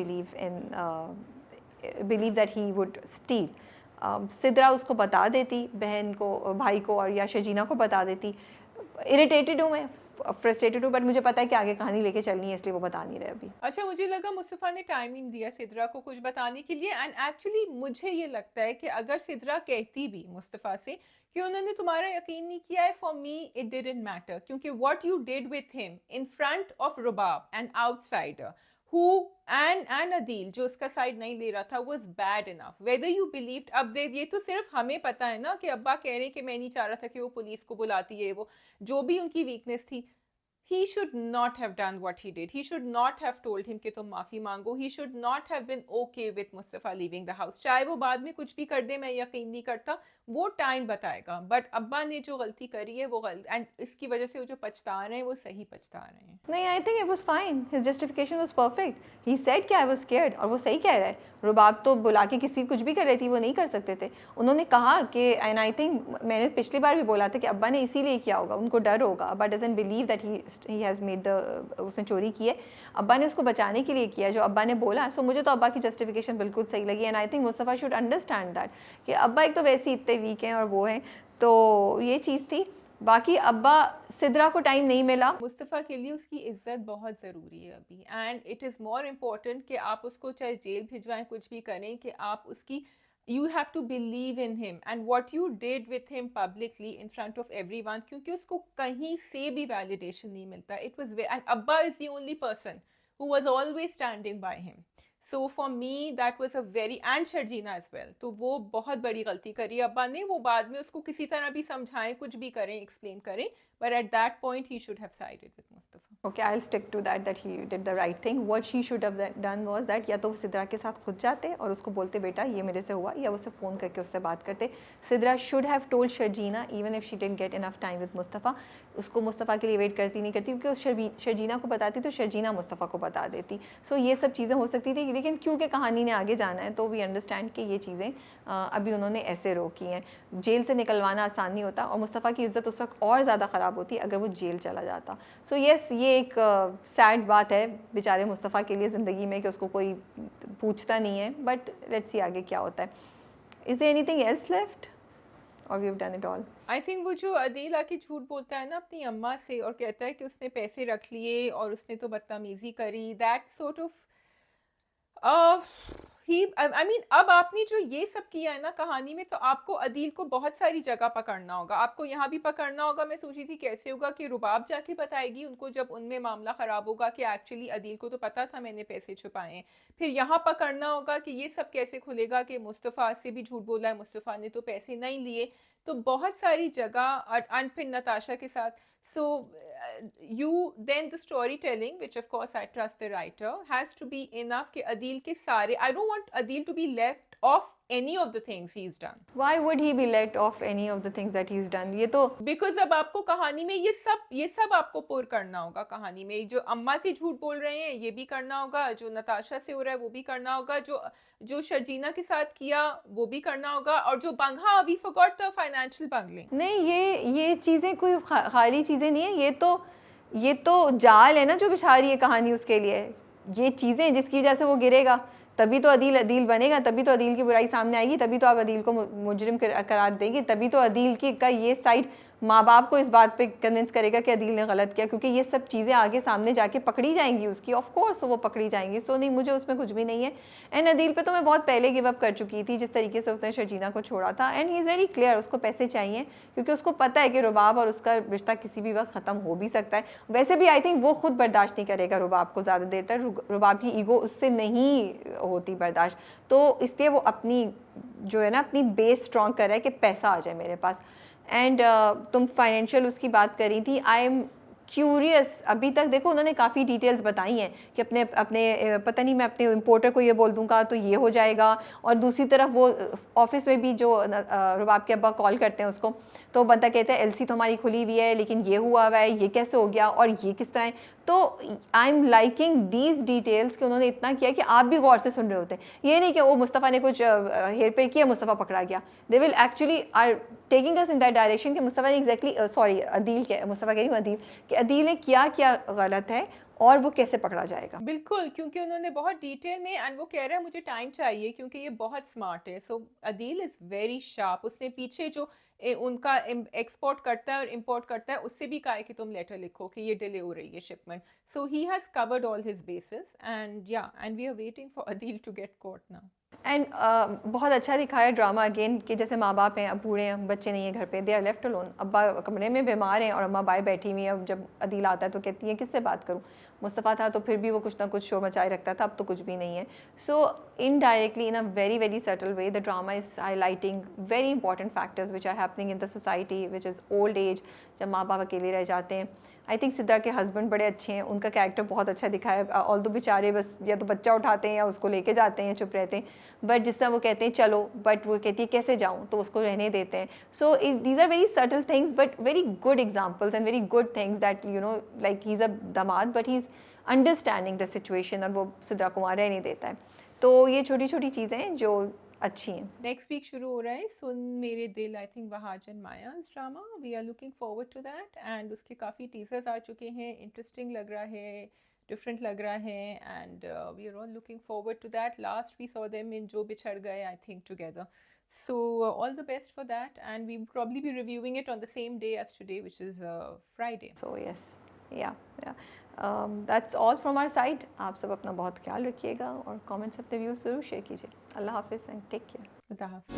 believe that he would steal. Sidra उसको बता देती, बहन को, भाई को, और या शजीना को बता देती। इरिटेटेड हूँ मैं, फ्रस्ट्रेटेड हूँ, बट मुझे पता है कि आगे कहानी लेके चलनी है, इसलिए वो बता नहीं रहे अभी। अच्छा, मुझे लगा मुस्तफ़ा ने टाइमिंग दिया सिद्रा को कुछ बताने के लिए, एंड एक्चुअली मुझे ये लगता है कि अगर सिद्रा कहती भी मुस्तफ़ा से कि उन्होंने तुम्हारा यकीन नहीं किया है, for me it didn't matter, क्योंकि what you did with him in front of Rubab and outsider who and Adeel, जो उसका साइड नहीं ले रहा था, was bad enough, whether you believed. अब दे, ये तो सिर्फ हमें पता है ना कि अब्बा कह रहे हैं कि मैं नहीं चाह रहा था कि वो पुलिस को बुलाती है, वो जो भी उनकी वीकनेस थी, he should not have done what he did. He should not have told him कि तुम माफी मांगो. He should not have been okay with Mustafa leaving the house. चाहे वो बाद में कुछ भी कर दे, मैं यकीन नहीं करता, वो टाइम बताएगा, बट अब्बा ने जो गलती करी है वो गलत, एंड इसकी वजह से वो जो पछता रहे हैं वो सही पछता रहे हैं। नहीं, आई think it was fine, his justification was perfect. He said कि आई वाज स्केयर्ड, और वो सही कह रहा है। रुबाब तो बुला के किसी कुछ भी कर रही थी, वो नहीं कर सकते थे। उन्होंने कहा कि, एंड आई थिंक मैंने पिछली बार भी बोला था कि अब्बा ने इसीलिए किया होगा, उनको डर होगा। अब्बा doesn't believe that he has made the, उसने चोरी की है, अब्बा ने उसको बचाने के लिए किया जो अब्बा ने बोला। सो मुझे तो अब्बा की जस्टिफिकेशन बिल्कुल सही लगी, and I think Mustafa should understand that कि अब्बा एक तो वैसे ही इतने वीक हैं और वो हैं, तो ये चीज़ थी। बाकी अब्बा, सिद्रा को टाइम नहीं मिला। मुस्तफ़ा के लिए उसकी इज्जत बहुत ज़रूरी है अभी, and it is more important कि आप उसको चाहे जेल भिजवाएं, कुछ भी करें, कि आप उसकी, you have to believe in him, and what you did with him publicly in front of everyone, क्योंकि उसको कहीं से भी validation नहीं मिलता. It was and Abba is the only person who was always standing by him. So for me that was a very, and Sharjina as well, तो वो बहुत बड़ी गलती करी अब्बा ने। वो बाद में उसको किसी तरह भी समझाएं, कुछ भी करें, explain करें, but at that point he should have sided with Mustafa. Okay, I'll stick to that he did the right thing. What she should have done was that या तो वो सिद्रा के साथ खुद जाते और उसको बोलते बेटा ये मेरे से हुआ, या उसे फ़ोन करके उससे बात करते. Sidra should have told Sharjeena even if she didn't get enough time with Mustafa. उसको मुस्तफ़ा के लिए वेट करती नहीं करती, क्योंकि उस शर्जीना को बताती तो शर्जीना मुस्तफ़ा को बता देती. सो ये सब चीज़ें हो सकती थी, लेकिन क्योंकि कहानी ने आगे जाना है तो वी अंडरस्टैंड कि ये चीज़ें अभी उन्होंने ऐसे रोकी हैं. जेल से निकलवाना आसान नहीं होता, और मुस्तफ़ा की इज़्ज़त उस वक्त और ज़्यादा ख़राब होती अगर वो जेल चला जाता. सो येस, ये एक सैड बात है बेचारे मुस्तफ़ा के लिए ज़िंदगी में कि उसको कोई पूछता नहीं है. बट लेट्स सी आगे क्या होता है. Is there anything else left or we have done it all? I think वो जो अदील आके झूठ बोलता है ना अपनी अम्मा से और कहता है कि उसने पैसे रख लिए और उसने तो बदतमीजी करी, that sort of he I mean अब आपने जो ये सब किया है ना कहानी में, तो आपको अदील को बहुत सारी जगह पकड़ना होगा. आपको यहाँ भी पकड़ना होगा. मैं सोची थी कैसे होगा कि रुबाब जाके बताएगी उनको जब उनमें मामला ख़राब होगा कि एक्चुअली अदील को तो पता था मैंने पैसे छुपाए हैं. फिर यहाँ पकड़ना होगा कि ये सब कैसे खुलेगा कि मुस्तफ़ा से भी झूठ बोला है, मुस्तफ़ा ने तो पैसे नहीं लिए. तो बहुत सारी जगह and फिर नताशा के साथ. So you then the storytelling, which of course I trust the writer, has to be enough कि अदील के सारे, I don't want Adeel to be left off any of the things he's done. Why would he be let off any of the things that he's done? ये तो Because अब आपको कहानी में ये सब आपको पुर करना होगा. कहानी में जो अम्मा से झूठ बोल रहे हैं ये भी करना होगा, जो नताशा से हो रहा है वो भी करना होगा, जो शर्जीना के साथ किया वो भी करना होगा, और जो बंगा we forgot the financial bungling. नहीं, ये चीज़ें कोई खाली चीज़ें नहीं है. ये तो जाल है ना जो बिछा रही है कहानी उसके लिए. ये चीज़ें जिसकी वजह से वो गिरेगा, तभी तो अदील बनेगा, तभी तो अदील की बुराई सामने आएगी, तभी तो आप अदील को मुजरिम करार देंगे, तभी तो अदील की का ये साइड माँ बाप को इस बात पे कन्विंस करेगा कि अदील ने गलत किया, क्योंकि ये सब चीज़ें आगे सामने जाके पकड़ी जाएंगी उसकी. ऑफ कोर्स वो पकड़ी जाएंगी. सो नहीं, मुझे उसमें कुछ भी नहीं है. एंड अदील पे तो मैं बहुत पहले गिव अप कर चुकी थी जिस तरीके से उसने शर्जीना को छोड़ा था. And he is very clear, उसको पैसे चाहिए, क्योंकि उसको पता है कि रुबाब और उसका रिश्ता किसी भी वक्त ख़त्म हो भी सकता है. वैसे भी आई थिंक वो खुद बर्दाश्त नहीं करेगा रुबाब को ज़्यादा देर तक. रुबाब की ईगो उससे नहीं होती बर्दाश्त, तो इसलिए वो अपनी जो है ना अपनी बेस स्ट्रॉन्ग कर रहा है कि पैसा आ जाए मेरे पास. एंड तुम फाइनेंशियल उसकी बात करी थी. I am curious. अभी तक देखो उन्होंने काफ़ी डिटेल्स बताई हैं कि अपने पता नहीं, मैं अपने इम्पोर्टर को ये बोल दूंगा तो ये हो जाएगा, और दूसरी तरफ वो ऑफिस में भी जो रुबाब के अब्बा कॉल करते हैं उसको, तो बंदा कहता है एलसी तो हमारी खुली हुई है, लेकिन ये हुआ हुआ है, ये कैसे हो गया और ये किस तरह है. तो I am liking these details कि उन्होंने इतना किया कि आप भी गौर से सुन रहे होते हैं. ये नहीं कि वो मुस्तफ़ा ने कुछ हेर फेर किया, मुस्तफ़ा पकड़ा गया. They will actually are taking us in that direction कि मुस्तफ़ा ने एग्जैक्टली सॉरी अदील के मुस्तफ़ा कह रही हूँ अदील कि अदील ने क्या क्या गलत है और वो कैसे पकड़ा जाएगा. बिल्कुल, क्योंकि उन्होंने बहुत डिटेल में, एंड वो कह रहा है मुझे टाइम चाहिए क्योंकि ये बहुत स्मार्ट है. सो अदील इज़ वेरी शार्प. उसने पीछे जो उनका एक्सपोर्ट करता है और इंपोर्ट करता है उससे भी कहा है कि तुम लेटर लिखो कि ये डिले हो रही है shipment. So he has covered all his bases, and we are waiting for Adeel to get court now. And बहुत अच्छा दिखाया ड्रामा अगेन कि जैसे माँ बाप हैं, अब बूढ़े हैं, बच्चे नहीं हैं घर पे, दे आर लेफ्ट अलोन. अब्बा कमरे में बीमार हैं और अम्मा बाहर बैठी हुई है. अब जब अदील आता है तो कहती है किससे बात करूँ. मुस्तफ़ा था तो फिर भी वो कुछ ना कुछ शोर मचाए रखता था, अब तो कुछ भी नहीं है. So indirectly in a very very subtle way the drama is highlighting very important factors which are happening in the society which is old age. जब माँ बाप अकेले रह जाते हैं. आई थिंक सिद्रा के हस्बैंड बड़े अच्छे हैं, उनका कैरेक्टर बहुत अच्छा दिखाया है. ऑल दो बेचारे बस या तो बच्चा उठाते हैं या उसको लेके जाते हैं, चुप रहते हैं. बट जिस तरह वो कहते हैं चलो, बट वो कहती है कैसे जाऊँ, तो उसको रहने देते हैं. So these are very subtle things but very good examples and very good things that you know like he is a दामाद but he is understanding the situation, और वो सिद्रा को वहाँ रहने देता है. तो ये छोटी छोटी चीज़ें हैं जो अच्छी हैं. नेक्स्ट वीक शुरू हो रहा है सुन मेरे दिल, I think Wahaj and Maya drama. We are looking forward to that, and उसके काफ़ी टीजर्स आ चुके हैं. इंटरेस्टिंग लग रहा है, डिफरेंट लग रहा है, and we are all looking forward to that. Last we saw them in जो बिछड़ गए, I think together. So all the best for that, and we will probably be reviewing it on the same day as today, which is Friday. So yes, yeah. That's all from our side. आप सब अपना बहुत ख्याल रखिएगा और comments अपने views ज़रूर share कीजिए. अल्लाह हाफिज़ एंड टेक केयर. खुदा हाफ़िज़.